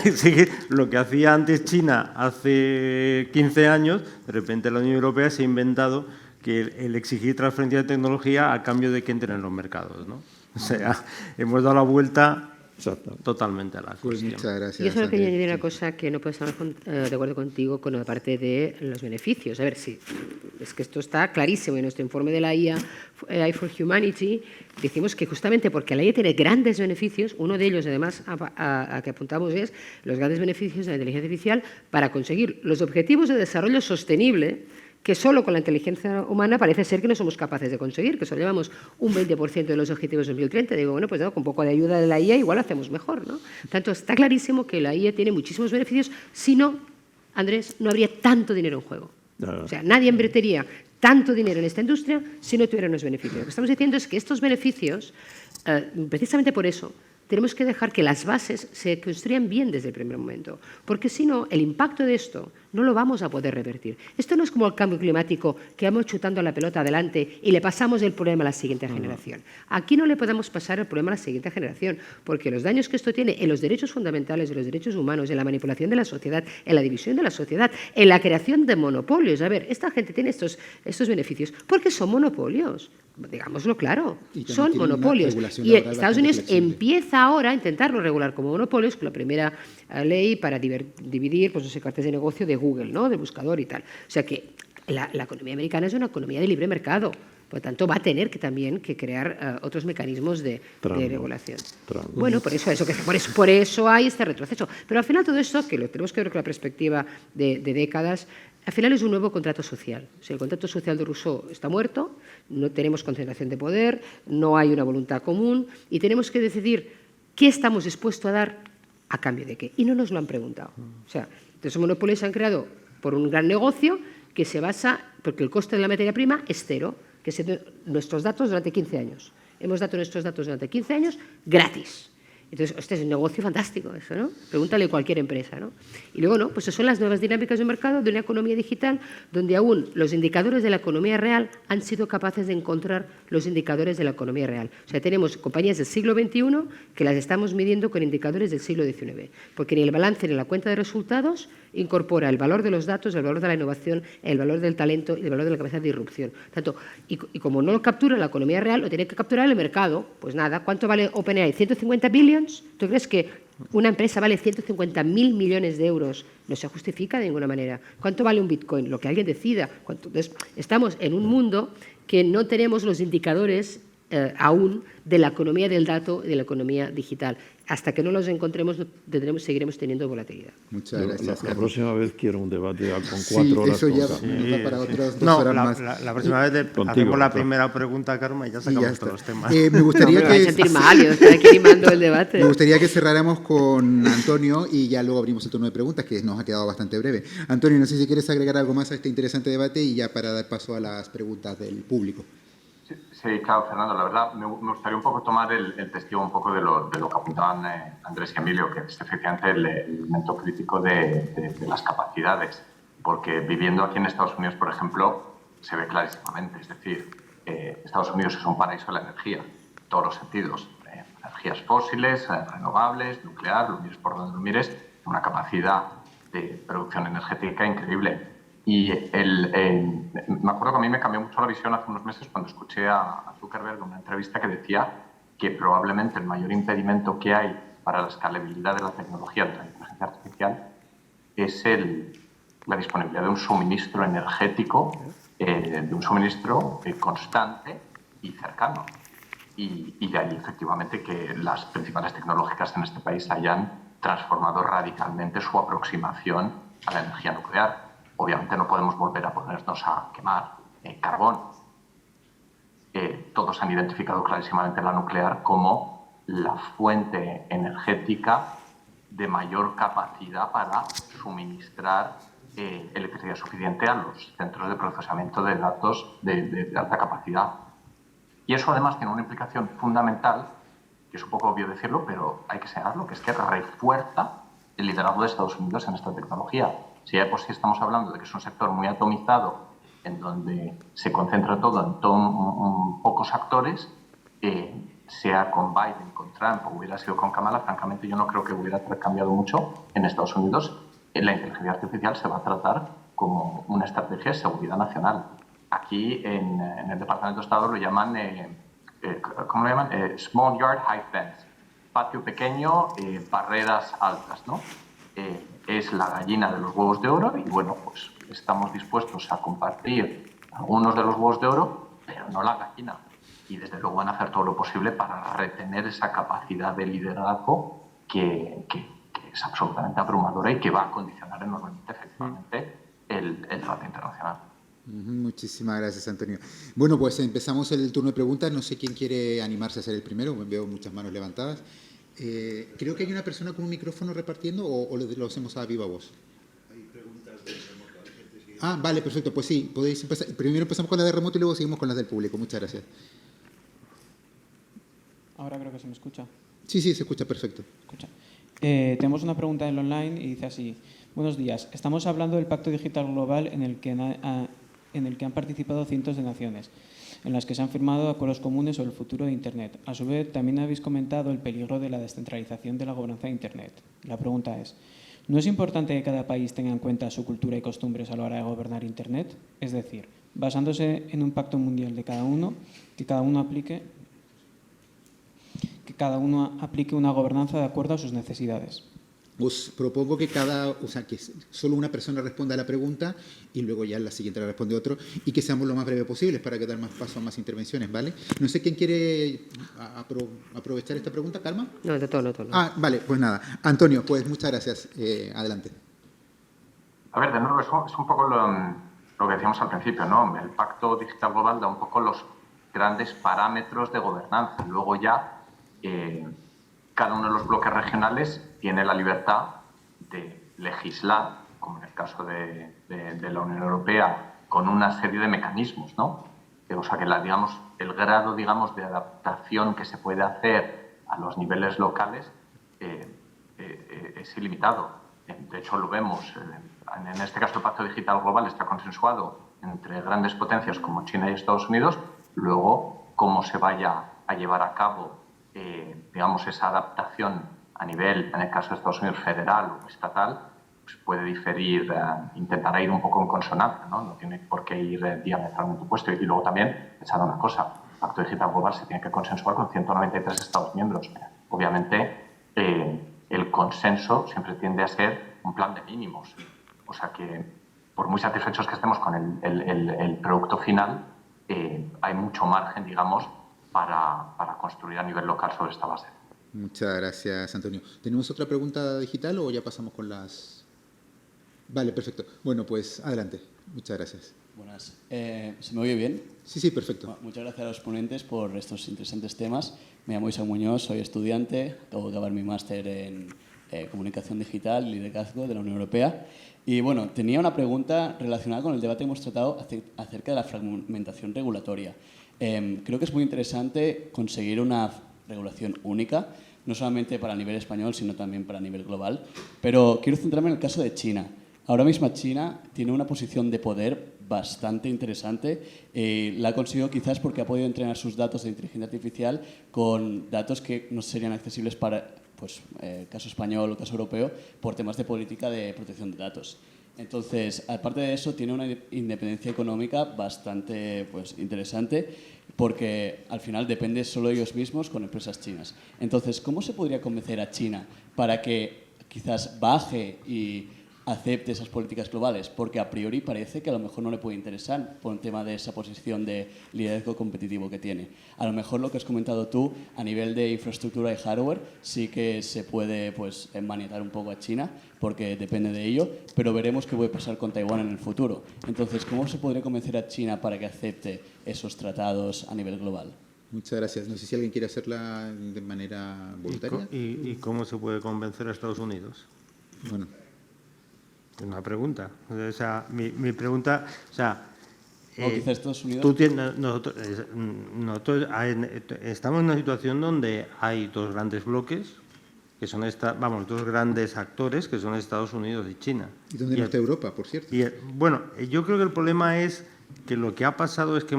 exigir lo que hacía antes China hace 15 años, de repente la Unión Europea se ha inventado que el exigir transferencia de tecnología a cambio de que entren en los mercados, ¿no? O sea, hemos dado la vuelta totalmente a la cuestión. Muchas gracias. Y eso lo quería añadir una cosa que no puedo estar de acuerdo contigo con la parte de los beneficios. A ver, sí, es que esto está clarísimo en nuestro informe de la IA, AI for Humanity. Decimos que justamente porque la IA tiene grandes beneficios, uno de ellos además a que apuntamos es los grandes beneficios de la inteligencia artificial para conseguir los objetivos de desarrollo sostenible que solo con la inteligencia humana parece ser que no somos capaces de conseguir, que solo llevamos un 20% de los objetivos de 2030. Digo, bueno, pues no, con un poco de ayuda de la IA igual hacemos mejor, ¿no? Por tanto, está clarísimo que la IA tiene muchísimos beneficios. Si no, Andrés, no habría tanto dinero en juego. O sea, nadie invertiría tanto dinero en esta industria si no tuviera unos beneficios. Lo que estamos diciendo es que estos beneficios, precisamente por eso, tenemos que dejar que las bases se construyan bien desde el primer momento, porque si no, el impacto de esto no lo vamos a poder revertir. Esto no es como el cambio climático, que vamos chutando la pelota adelante y le pasamos el problema a la siguiente generación. Aquí no le podemos pasar el problema a la siguiente generación, porque los daños que esto tiene en los derechos fundamentales, en los derechos humanos, en la manipulación de la sociedad, en la división de la sociedad, en la creación de monopolios. A ver, esta gente tiene estos beneficios porque son monopolios. Digámoslo claro, son monopolios. Y Estados Unidos empieza ahora a intentarlo regular como monopolios con la primera ley para dividir, pues no sé, cartas de negocio de Google, ¿no? Del buscador y tal. O sea que la economía americana es una economía de libre mercado. Por lo tanto, va a tener que también crear otros mecanismos de regulación. Bueno, por eso hay este retroceso. Pero al final todo esto, que lo tenemos que ver con la perspectiva de décadas, al final es un nuevo contrato social. O sea, el contrato social de Rousseau está muerto, no tenemos concentración de poder, no hay una voluntad común y tenemos que decidir qué estamos dispuestos a dar a cambio de qué. Y no nos lo han preguntado. O sea, los monopolios se han creado por un gran negocio que se basa, porque el coste de la materia prima es cero, que es nuestros datos durante 15 años. Hemos dado nuestros datos durante 15 años gratis. Entonces, este es un negocio fantástico, eso, ¿no? Pregúntale a cualquier empresa, ¿no? Y luego, ¿no? Pues son las nuevas dinámicas de mercado de una economía digital donde aún los indicadores de la economía real han sido capaces de encontrar los indicadores de la economía real. O sea, tenemos compañías del siglo XXI que las estamos midiendo con indicadores del siglo XIX, porque ni el balance ni la cuenta de resultados incorpora el valor de los datos, el valor de la innovación, el valor del talento y el valor de la capacidad de disrupción. Tanto, y como no lo captura la economía real, lo tiene que capturar el mercado. Pues nada, ¿cuánto vale OpenAI? ¿150 billions? ¿Tú crees que una empresa vale 150.000 millones de euros? No se justifica de ninguna manera. ¿Cuánto vale un Bitcoin? Lo que alguien decida. Entonces, estamos en un mundo que no tenemos los indicadores aún de la economía del dato y de la economía digital. Hasta que no los encontremos, seguiremos teniendo volatilidad. Muchas gracias. La próxima vez quiero un debate con 4 horas. Eso ya va para otras 2 horas más. La próxima vez hacemos la primera pregunta, Karma, y ya sacamos todos los temas. Me gustaría que... sentir mal, yo estar aquí animando el debate. Me gustaría que cerráramos con Antonio y ya luego abrimos el turno de preguntas, que nos ha quedado bastante breve. Antonio, no sé si quieres agregar algo más a este interesante debate y ya para dar paso a las preguntas del público. Sí, claro, Fernando, la verdad me gustaría un poco tomar el testigo un poco de lo que apuntaban Andrés y Emilio, que es efectivamente el elemento crítico de las capacidades, porque viviendo aquí en Estados Unidos, por ejemplo, se ve clarísimamente, es decir, Estados Unidos es un paraíso de la energía, en todos los sentidos, energías fósiles, renovables, nuclear, lo mires por donde lo mires, una capacidad de producción energética increíble. Y me acuerdo que a mí me cambió mucho la visión hace unos meses cuando escuché a Zuckerberg en una entrevista que decía que probablemente el mayor impedimento que hay para la escalabilidad de la tecnología de la inteligencia artificial es la disponibilidad de un suministro energético, de un suministro constante y cercano. Y de ahí, efectivamente, que las principales tecnológicas en este país hayan transformado radicalmente su aproximación a la energía nuclear. Obviamente no podemos volver a ponernos a quemar carbón. Todos han identificado clarísimamente la nuclear como la fuente energética de mayor capacidad para suministrar electricidad suficiente a los centros de procesamiento de datos de alta capacidad. Y eso además tiene una implicación fundamental, que es un poco obvio decirlo, pero hay que señalarlo, que es que refuerza el liderazgo de Estados Unidos en esta tecnología. Si ya de por sí estamos hablando de que es un sector muy atomizado, en donde se concentra todo en pocos actores, sea con Biden, con Trump o hubiera sido con Kamala, francamente yo no creo que hubiera cambiado mucho en Estados Unidos. La inteligencia artificial se va a tratar como una estrategia de seguridad nacional. Aquí en el Departamento de Estado lo llaman, ¿cómo lo llaman? Small Yard, High Fence. Patio pequeño, barreras altas, ¿no? Es la gallina de los huevos de oro y, bueno, pues estamos dispuestos a compartir algunos de los huevos de oro, pero no la gallina. Y, desde luego, van a hacer todo lo posible para retener esa capacidad de liderazgo que es absolutamente abrumadora y que va a condicionar enormemente, efectivamente, el debate internacional. Muchísimas gracias, Antonio. Bueno, pues empezamos el turno de preguntas. No sé quién quiere animarse a ser el primero. Veo muchas manos levantadas. Creo que hay una persona con un micrófono repartiendo o lo hacemos a viva voz. Hay preguntas de remoto. Ah, vale, perfecto. Pues sí, podéis empezar. Primero empezamos con las de remoto y luego seguimos con las del público. Muchas gracias. Ahora creo que se me escucha. Sí, se escucha perfecto. Tenemos una pregunta en el online y dice así: buenos días, estamos hablando del Pacto Digital Global en el que han participado cientos de naciones, en las que se han firmado acuerdos comunes sobre el futuro de Internet. A su vez, también habéis comentado el peligro de la descentralización de la gobernanza de Internet. La pregunta es: ¿no es importante que cada país tenga en cuenta su cultura y costumbres a la hora de gobernar Internet? Es decir, basándose en un pacto mundial de cada uno, que cada uno aplique una gobernanza de acuerdo a sus necesidades. Os propongo que que solo una persona responda a la pregunta y luego ya la siguiente la responde otro y que seamos lo más breve posible para que dar más paso a más intervenciones, ¿vale? No sé quién quiere aprovechar esta pregunta, Karma. No. Ah, vale, pues nada. Antonio, pues muchas gracias. Adelante. A ver, de nuevo, es un poco lo que decíamos al principio, ¿no? El Pacto Digital Global da un poco los grandes parámetros de gobernanza. Luego ya cada uno de los bloques regionales tiene la libertad de legislar, como en el caso de la Unión Europea, con una serie de mecanismos, ¿no? O sea que el grado, de adaptación que se puede hacer a los niveles locales es ilimitado. De hecho, lo vemos. En este caso, el Pacto Digital Global está consensuado entre grandes potencias como China y Estados Unidos. Luego, cómo se vaya a llevar a cabo esa adaptación a nivel, en el caso de Estados Unidos, federal o estatal, pues puede diferir, intentará ir un poco en consonancia, ¿no? No tiene por qué ir diametralmente opuesto. Y luego también, pensar una cosa, el Pacto Digital Global se tiene que consensuar con 193 Estados miembros. Obviamente, el consenso siempre tiende a ser un plan de mínimos. O sea que, por muy satisfechos que estemos con el producto final, hay mucho margen, para construir a nivel local sobre esta base. Muchas gracias, Antonio. ¿Tenemos otra pregunta digital o ya pasamos con las...? Vale, perfecto. Bueno, pues adelante. Muchas gracias. Buenas. ¿Se me oye bien? Sí, perfecto. Bueno, muchas gracias a los ponentes por estos interesantes temas. Me llamo Isaac Muñoz, soy estudiante, acabo de acabar mi máster en Comunicación Digital y Liderazgo de la Unión Europea. Y bueno, tenía una pregunta relacionada con el debate que hemos tratado acerca de la fragmentación regulatoria. Creo que es muy interesante conseguir una regulación única, no solamente para nivel español, sino también para nivel global. Pero quiero centrarme en el caso de China. Ahora mismo China tiene una posición de poder bastante interesante. La ha conseguido quizás porque ha podido entrenar sus datos de inteligencia artificial con datos que no serían accesibles para caso español o caso europeo por temas de política de protección de datos. Entonces, aparte de eso, tiene una independencia económica bastante interesante porque al final depende solo de ellos mismos con empresas chinas. Entonces, ¿cómo se podría convencer a China para que quizás baje y acepte esas políticas globales? Porque a priori parece que a lo mejor no le puede interesar por el tema de esa posición de liderazgo competitivo que tiene. A lo mejor lo que has comentado tú a nivel de infraestructura y hardware sí que se puede maniatar un poco a China porque depende de ello, pero veremos qué puede pasar con Taiwán en el futuro. Entonces, ¿cómo se podría convencer a China para que acepte esos tratados a nivel global? Muchas gracias. No sé si alguien quiere hacerla de manera voluntaria. ¿Y cómo se puede convencer a Estados Unidos? Bueno. Una pregunta. O sea, mi pregunta, o sea, quizás Estados Unidos. Nosotros estamos en una situación donde hay dos grandes bloques, que son dos grandes actores, que son Estados Unidos y China. ¿Y dónde no está Europa, por cierto? Bueno, yo creo que el problema es que lo que ha pasado es que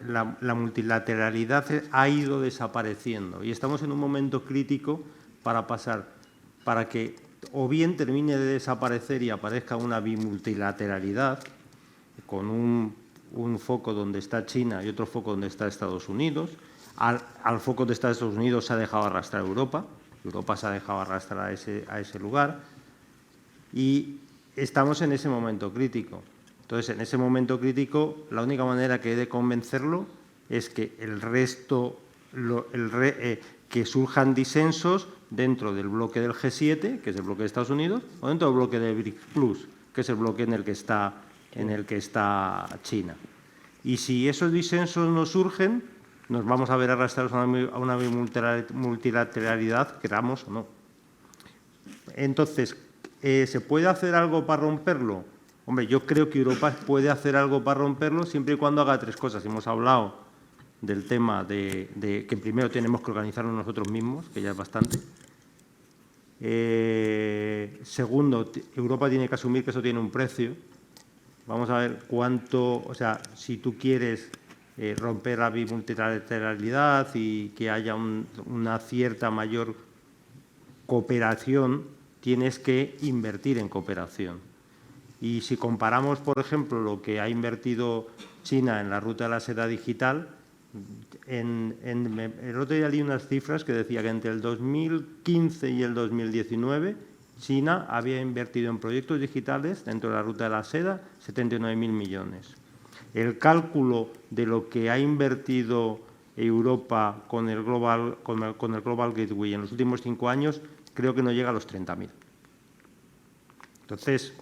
la multilateralidad ha ido desapareciendo y estamos en un momento crítico para que o bien termine de desaparecer y aparezca una bimultilateralidad con un foco donde está China y otro foco donde está Estados Unidos. Al foco de Estados Unidos se ha dejado arrastrar Europa se ha dejado arrastrar a ese lugar y estamos en ese momento crítico. Entonces, en ese momento crítico, la única manera que he de convencerlo es que el resto, que surjan disensos dentro del bloque del G7, que es el bloque de Estados Unidos, o dentro del bloque de BRICS Plus, que es el bloque en el que está en el que está China. Y si esos disensos no surgen, nos vamos a ver arrastrados a una multilateralidad, queramos o no. Entonces, ¿se puede hacer algo para romperlo? Hombre, yo creo que Europa puede hacer algo para romperlo siempre y cuando haga 3 cosas. Hemos hablado del tema de que primero tenemos que organizarnos nosotros mismos, que ya es bastante. Segundo, Europa tiene que asumir que eso tiene un precio. Vamos a ver cuánto, o sea, si tú quieres romper la multilateralidad y que haya una cierta mayor cooperación, tienes que invertir en cooperación. Y si comparamos, por ejemplo, lo que ha invertido China en la ruta de la seda digital, el otro día leí unas cifras que decía que entre el 2015 y el 2019 China había invertido en proyectos digitales dentro de la ruta de la seda 79.000 millones. El cálculo de lo que ha invertido Europa con el Global Gateway en los últimos 5 años creo que no llega a los 30.000. Entonces,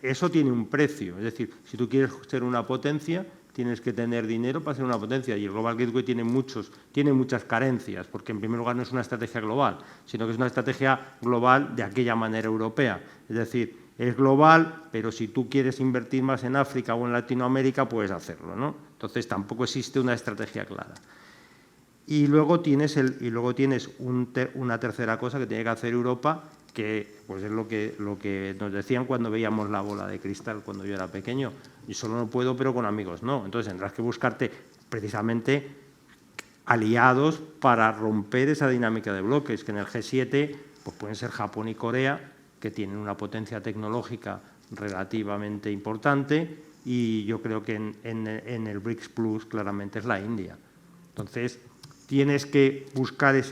eso tiene un precio. Es decir, si tú quieres ser una potencia, tienes que tener dinero para ser una potencia. Y el Global Gateway tiene muchas carencias, porque en primer lugar no es una estrategia global, sino que es una estrategia global de aquella manera europea. Es decir, es global, pero si tú quieres invertir más en África o en Latinoamérica, puedes hacerlo, ¿no? Entonces, tampoco existe una estrategia clara. Y luego tienes una tercera cosa que tiene que hacer Europa, que pues es lo que nos decían cuando veíamos la bola de cristal cuando yo era pequeño. Y solo no puedo, pero con amigos no. Entonces tendrás que buscarte precisamente aliados para romper esa dinámica de bloques, que en el G7 pues pueden ser Japón y Corea, que tienen una potencia tecnológica relativamente importante, y yo creo que en el BRICS Plus claramente es la India. Entonces tienes que buscar es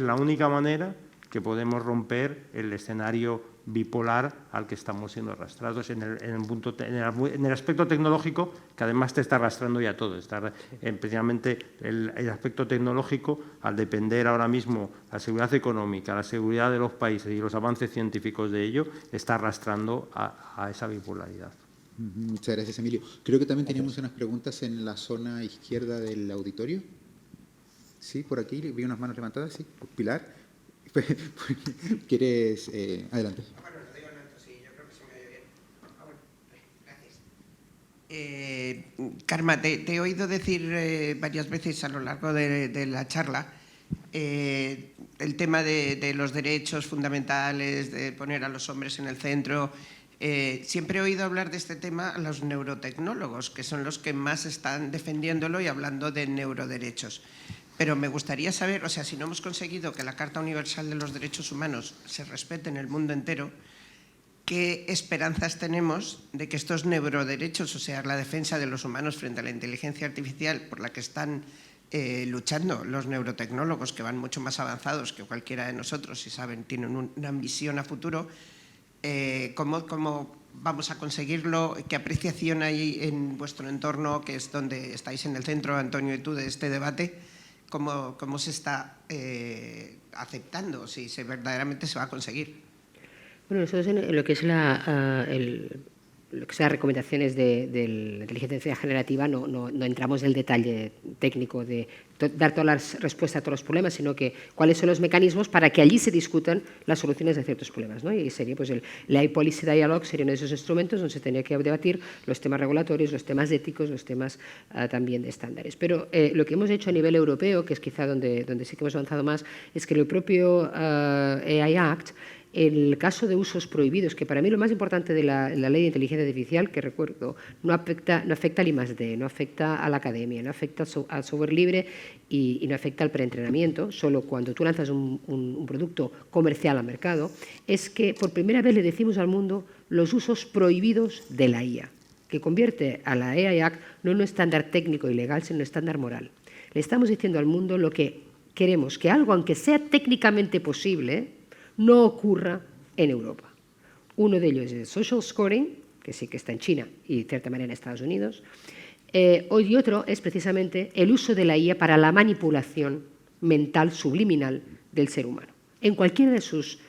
la única manera que podemos romper el escenario bipolar al que estamos siendo arrastrados en el aspecto tecnológico, que además te está arrastrando ya todo. Precisamente el aspecto tecnológico, al depender ahora mismo la seguridad económica, la seguridad de los países y los avances científicos de ello, está arrastrando a esa bipolaridad. Muchas gracias, Emilio. Creo que también teníamos unas preguntas en la zona izquierda del auditorio. Sí, por aquí vi unas manos levantadas. Sí, Pilar. ¿Quieres? Adelante. Bueno, lo digo en alto, sí, yo creo que se me oye bien. Gracias. Karma, te he oído decir varias veces a lo largo de la charla el tema de los derechos fundamentales, de poner a los hombres en el centro. Siempre he oído hablar de este tema a los neurotecnólogos, que son los que más están defendiéndolo y hablando de neuroderechos. Pero me gustaría saber, o sea, si no hemos conseguido que la Carta Universal de los Derechos Humanos se respete en el mundo entero, ¿qué esperanzas tenemos de que estos neuroderechos, o sea, la defensa de los humanos frente a la inteligencia artificial por la que están luchando los neurotecnólogos, que van mucho más avanzados que cualquiera de nosotros y saben, tienen una visión a futuro, ¿cómo vamos a conseguirlo? ¿Qué apreciación hay en vuestro entorno, que es donde estáis en el centro, Antonio y tú, de este debate? ¿Cómo se está aceptando, si verdaderamente se va a conseguir? Bueno, nosotros en lo que es lo que son las recomendaciones de la inteligencia generativa no entramos en el detalle técnico de dar todas las respuestas a todos los problemas, sino que cuáles son los mecanismos para que allí se discutan las soluciones de ciertos problemas, ¿no? Y sería pues el AI Policy Dialogue sería uno de esos instrumentos donde se tenía que debatir los temas regulatorios, los temas éticos, los temas también de estándares. Pero lo que hemos hecho a nivel europeo, que es quizá donde sí que hemos avanzado más, es que el propio AI Act, el caso de usos prohibidos, que para mí lo más importante de la ley de inteligencia artificial, que recuerdo, no afecta al I+D, no afecta a la academia, no afecta al software libre y no afecta al preentrenamiento, solo cuando tú lanzas un producto comercial al mercado, es que por primera vez le decimos al mundo los usos prohibidos de la IA, que convierte a la AI Act no en un estándar técnico y legal, sino en un estándar moral. Le estamos diciendo al mundo lo que queremos, que algo, aunque sea técnicamente posible, no ocurra en Europa. Uno de ellos es el social scoring, que sí que está en China y de cierta manera en Estados Unidos, y otro es precisamente el uso de la IA para la manipulación mental subliminal del ser humano, en cualquiera de sus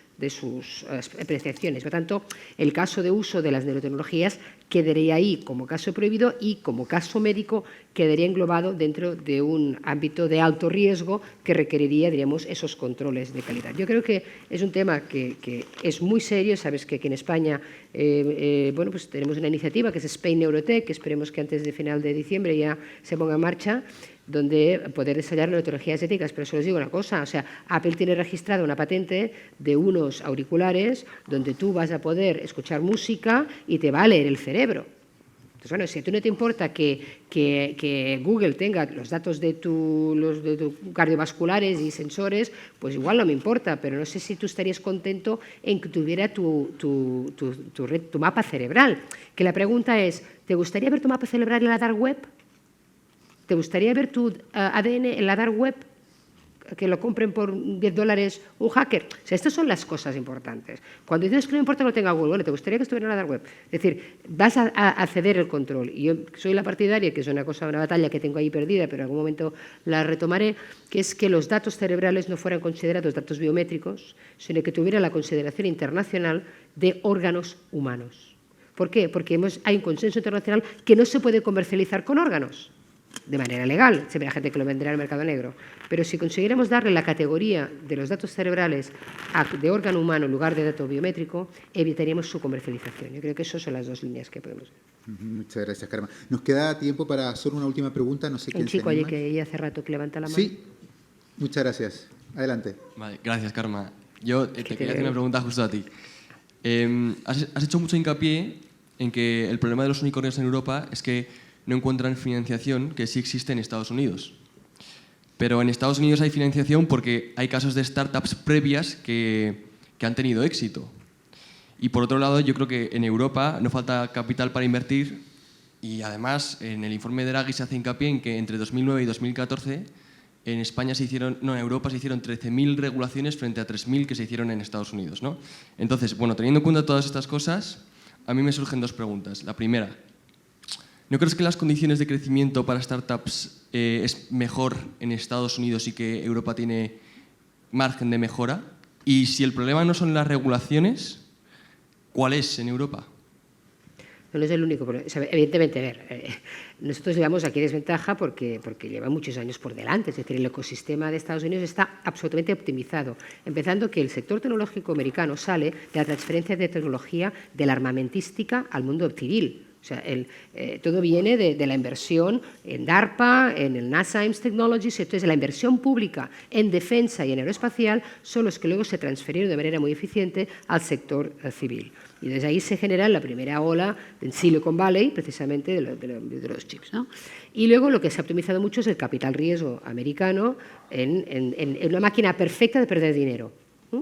apreciaciones. Por tanto, el caso de uso de las neurotecnologías quedaría ahí como caso prohibido y como caso médico quedaría englobado dentro de un ámbito de alto riesgo que requeriría, diríamos, esos controles de calidad. Yo creo que es un tema que es muy serio. Sabes que aquí en España bueno, pues tenemos una iniciativa que es Spain Neurotech, que esperemos que antes de final de diciembre ya se ponga en marcha, donde poder desarrollar neurotecnologías éticas. Pero solo os digo una cosa, o sea, Apple tiene registrada una patente de unos auriculares donde tú vas a poder escuchar música y te va a leer el cerebro. Entonces, bueno, si a tú no te importa que Google tenga los datos de tu cardiovasculares y sensores, pues igual no me importa, pero no sé si tú estarías contento en que tuviera tu mapa cerebral. Que la pregunta es, ¿te gustaría ver tu mapa cerebral en la dark web? ¿Te gustaría ver tu ADN en la dark web? Que lo compren por $10 un hacker. O sea, estas son las cosas importantes. Cuando dices que no importa que lo tenga Google, bueno, ¿te gustaría que estuviera en la dark web? Es decir, vas a ceder el control. Y yo soy la partidaria, que es una batalla que tengo ahí perdida, pero en algún momento la retomaré, que es que los datos cerebrales no fueran considerados datos biométricos, sino que tuviera la consideración internacional de órganos humanos. ¿Por qué? Porque hay un consenso internacional que no se puede comercializar con órganos de manera legal. Se verá gente que lo venderá en el mercado negro. Pero si consiguiéramos darle la categoría de los datos cerebrales de órgano humano en lugar de dato biométrico, evitaríamos su comercialización. Yo creo que esas son las dos líneas que podemos ver. Muchas gracias, Carmen. Nos queda tiempo para solo una última pregunta. No sé quién se anima. Un chico allí que ya hace rato que levanta la mano. Sí, muchas gracias. Adelante. Vale, gracias, Karma. Yo te quería hacer una pregunta justo a ti. Has hecho mucho hincapié en que el problema de los unicornios en Europa es que no encuentran financiación que sí existe en Estados Unidos. Pero en Estados Unidos hay financiación porque hay casos de startups previas que han tenido éxito. Y por otro lado, yo creo que en Europa no falta capital para invertir y además en el informe de Draghi se hace hincapié en que entre 2009 y 2014 en Europa se hicieron 13.000 regulaciones frente a 3.000 que se hicieron en Estados Unidos, ¿no? Entonces, bueno, teniendo en cuenta todas estas cosas, a mí me surgen dos preguntas. La primera, ¿no crees que las condiciones de crecimiento para startups es mejor en Estados Unidos y que Europa tiene margen de mejora? Y si el problema no son las regulaciones, ¿cuál es en Europa? No es el único problema. Evidentemente, a ver, nosotros llevamos aquí desventaja porque lleva muchos años por delante. Es decir, el ecosistema de Estados Unidos está absolutamente optimizado. Empezando que el sector tecnológico americano sale de la transferencia de tecnología de la armamentística al mundo civil. O sea, todo viene de la inversión en DARPA, en el NASA Ames Technologies. Entonces, la inversión pública en defensa y en aeroespacial son los que luego se transfirieron de manera muy eficiente al sector civil. Y desde ahí se genera la primera ola en Silicon Valley, precisamente de los chips, ¿no? Y luego lo que se ha optimizado mucho es el capital riesgo americano en una máquina perfecta de perder dinero.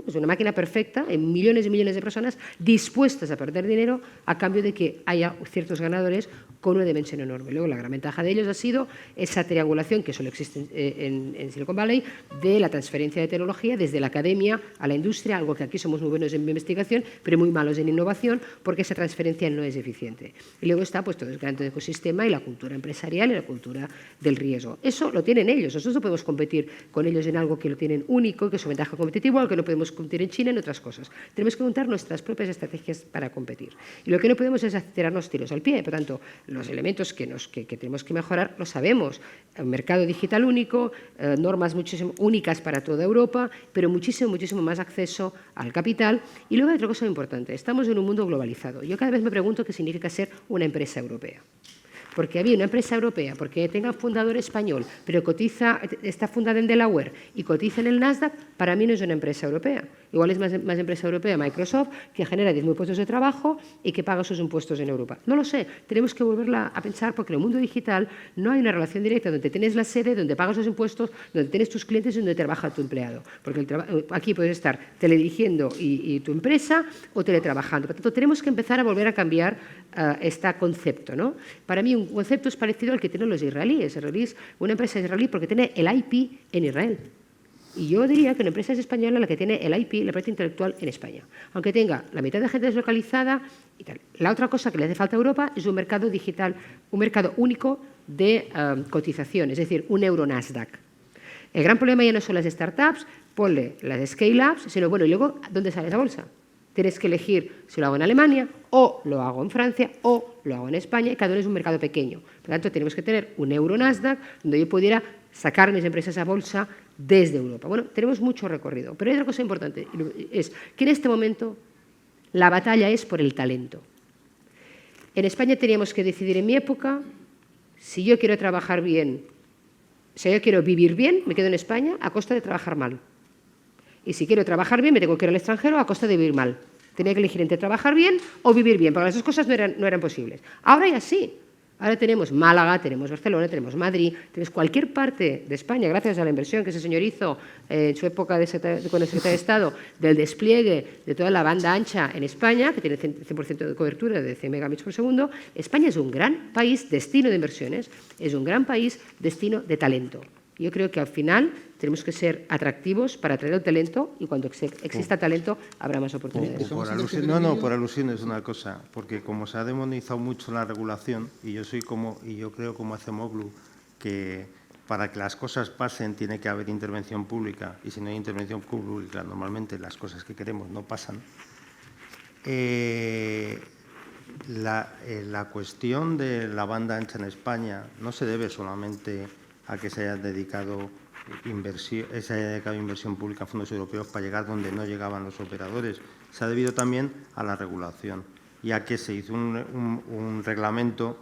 Es una máquina perfecta en millones y millones de personas dispuestas a perder dinero a cambio de que haya ciertos ganadores con una dimensión enorme. Luego, la gran ventaja de ellos ha sido esa triangulación que solo existe en Silicon Valley de la transferencia de tecnología desde la academia a la industria, algo que aquí somos muy buenos en investigación, pero muy malos en innovación, porque esa transferencia no es eficiente. Y luego está pues, todo el gran ecosistema y la cultura empresarial y la cultura del riesgo. Eso lo tienen ellos. Nosotros no podemos competir con ellos en algo que lo tienen único y que es su ventaja competitiva, o que no podemos competir en China en otras cosas. Tenemos que montar nuestras propias estrategias para competir. Y lo que no podemos es tirarnos tiros al pie. Por tanto, los elementos que tenemos que mejorar lo sabemos. Un mercado digital único, normas muchísimo únicas para toda Europa, pero muchísimo más acceso al capital. Y luego hay otra cosa importante. Estamos en un mundo globalizado. Yo cada vez me pregunto qué significa ser una empresa europea. Porque había una empresa europea, porque tenga fundador español, pero está fundada en Delaware y cotiza en el Nasdaq, para mí no es una empresa europea. Igual es más empresa europea Microsoft, que genera 10.000 puestos de trabajo y que paga sus impuestos en Europa. No lo sé, tenemos que volverla a pensar porque en el mundo digital no hay una relación directa donde tienes la sede, donde pagas los impuestos, donde tienes tus clientes y donde trabaja tu empleado. Porque aquí puedes estar teledirigiendo y tu empresa o teletrabajando. Por tanto, tenemos que empezar a volver a cambiar este concepto, ¿no? Para mí un concepto es parecido al que tienen los israelíes. Una empresa israelí porque tiene el IP en Israel. Y yo diría que una empresa es española la que tiene el IP, la propiedad intelectual, en España. Aunque tenga la mitad de gente deslocalizada y tal. La otra cosa que le hace falta a Europa es un mercado digital, un mercado único de cotización, es decir, un euro Nasdaq. El gran problema ya no son las startups, ponle las scale-ups, sino, bueno, y luego, ¿dónde sale esa bolsa? Tienes que elegir si lo hago en Alemania, o lo hago en Francia, o lo hago en España, y cada uno es un mercado pequeño. Por lo tanto, tenemos que tener un euro Nasdaq donde yo pudiera sacar mis empresas a bolsa desde Europa. Bueno, tenemos mucho recorrido, pero hay otra cosa importante, es que en este momento la batalla es por el talento. En España teníamos que decidir en mi época si yo quiero trabajar bien, si yo quiero vivir bien, me quedo en España a costa de trabajar mal. Y si quiero trabajar bien, me tengo que ir al extranjero a costa de vivir mal. Tenía que elegir entre trabajar bien o vivir bien, porque las dos cosas no eran posibles. Ahora ya sí. Ahora tenemos Málaga, tenemos Barcelona, tenemos Madrid, tenemos cualquier parte de España, gracias a la inversión que ese señor hizo en su época con el secretario de Estado, del despliegue de toda la banda ancha en España, que tiene 100% de cobertura de 100 megabits por segundo. España es un gran país destino de inversiones, es un gran país destino de talento. Yo creo que al final tenemos que ser atractivos para atraer el talento y cuando exista talento habrá más oportunidades. Por alusiones una cosa, porque como se ha demonizado mucho la regulación, y yo creo como Acemoglu que para que las cosas pasen tiene que haber intervención pública, y si no hay intervención pública normalmente las cosas que queremos no pasan. La cuestión de la banda ancha en España no se debe solamente a que se haya dedicado inversión pública a fondos europeos para llegar donde no llegaban los operadores. Se ha debido también a la regulación y a que se hizo un reglamento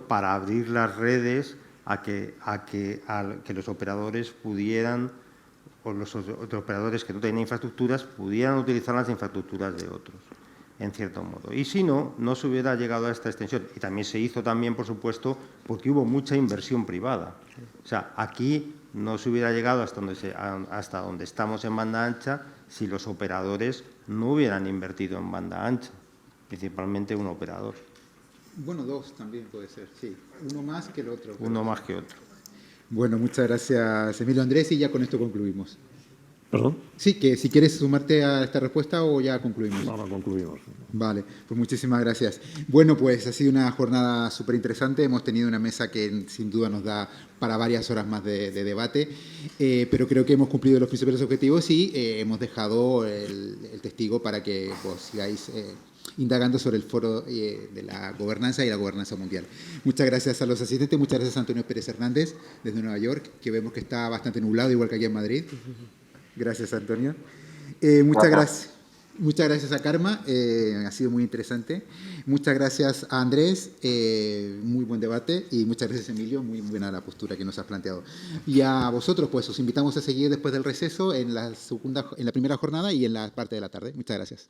para abrir las redes a que los operadores pudieran, o los operadores que no tenían infraestructuras, pudieran utilizar las infraestructuras de otros, en cierto modo. Y si no, no se hubiera llegado a esta extensión. Y también se hizo, por supuesto, porque hubo mucha inversión privada. O sea, aquí no se hubiera llegado hasta donde estamos en banda ancha si los operadores no hubieran invertido en banda ancha, principalmente un operador. Bueno, dos también puede ser, sí. Uno más que el otro. Uno más que otro. Bueno, muchas gracias, Emilio Andrés, y ya con esto concluimos. ¿Perdón? Sí, que si quieres sumarte a esta respuesta o ya concluimos. No, concluimos. Vale, pues muchísimas gracias. Bueno, pues ha sido una jornada súper interesante. Hemos tenido una mesa que sin duda nos da para varias horas más de debate, pero creo que hemos cumplido los principales objetivos y hemos dejado el testigo para que pues, sigáis indagando sobre el foro de la gobernanza y la gobernanza mundial. Muchas gracias a los asistentes, muchas gracias a Antonio Pérez Hernández desde Nueva York, que vemos que está bastante nublado, igual que aquí en Madrid. Gracias, Antonio. Muchas gracias a Karma, ha sido muy interesante. Muchas gracias a Andrés, muy buen debate, y muchas gracias, Emilio, muy buena la postura que nos has planteado. Y a vosotros, pues, os invitamos a seguir después del receso en la primera jornada y en la parte de la tarde. Muchas gracias.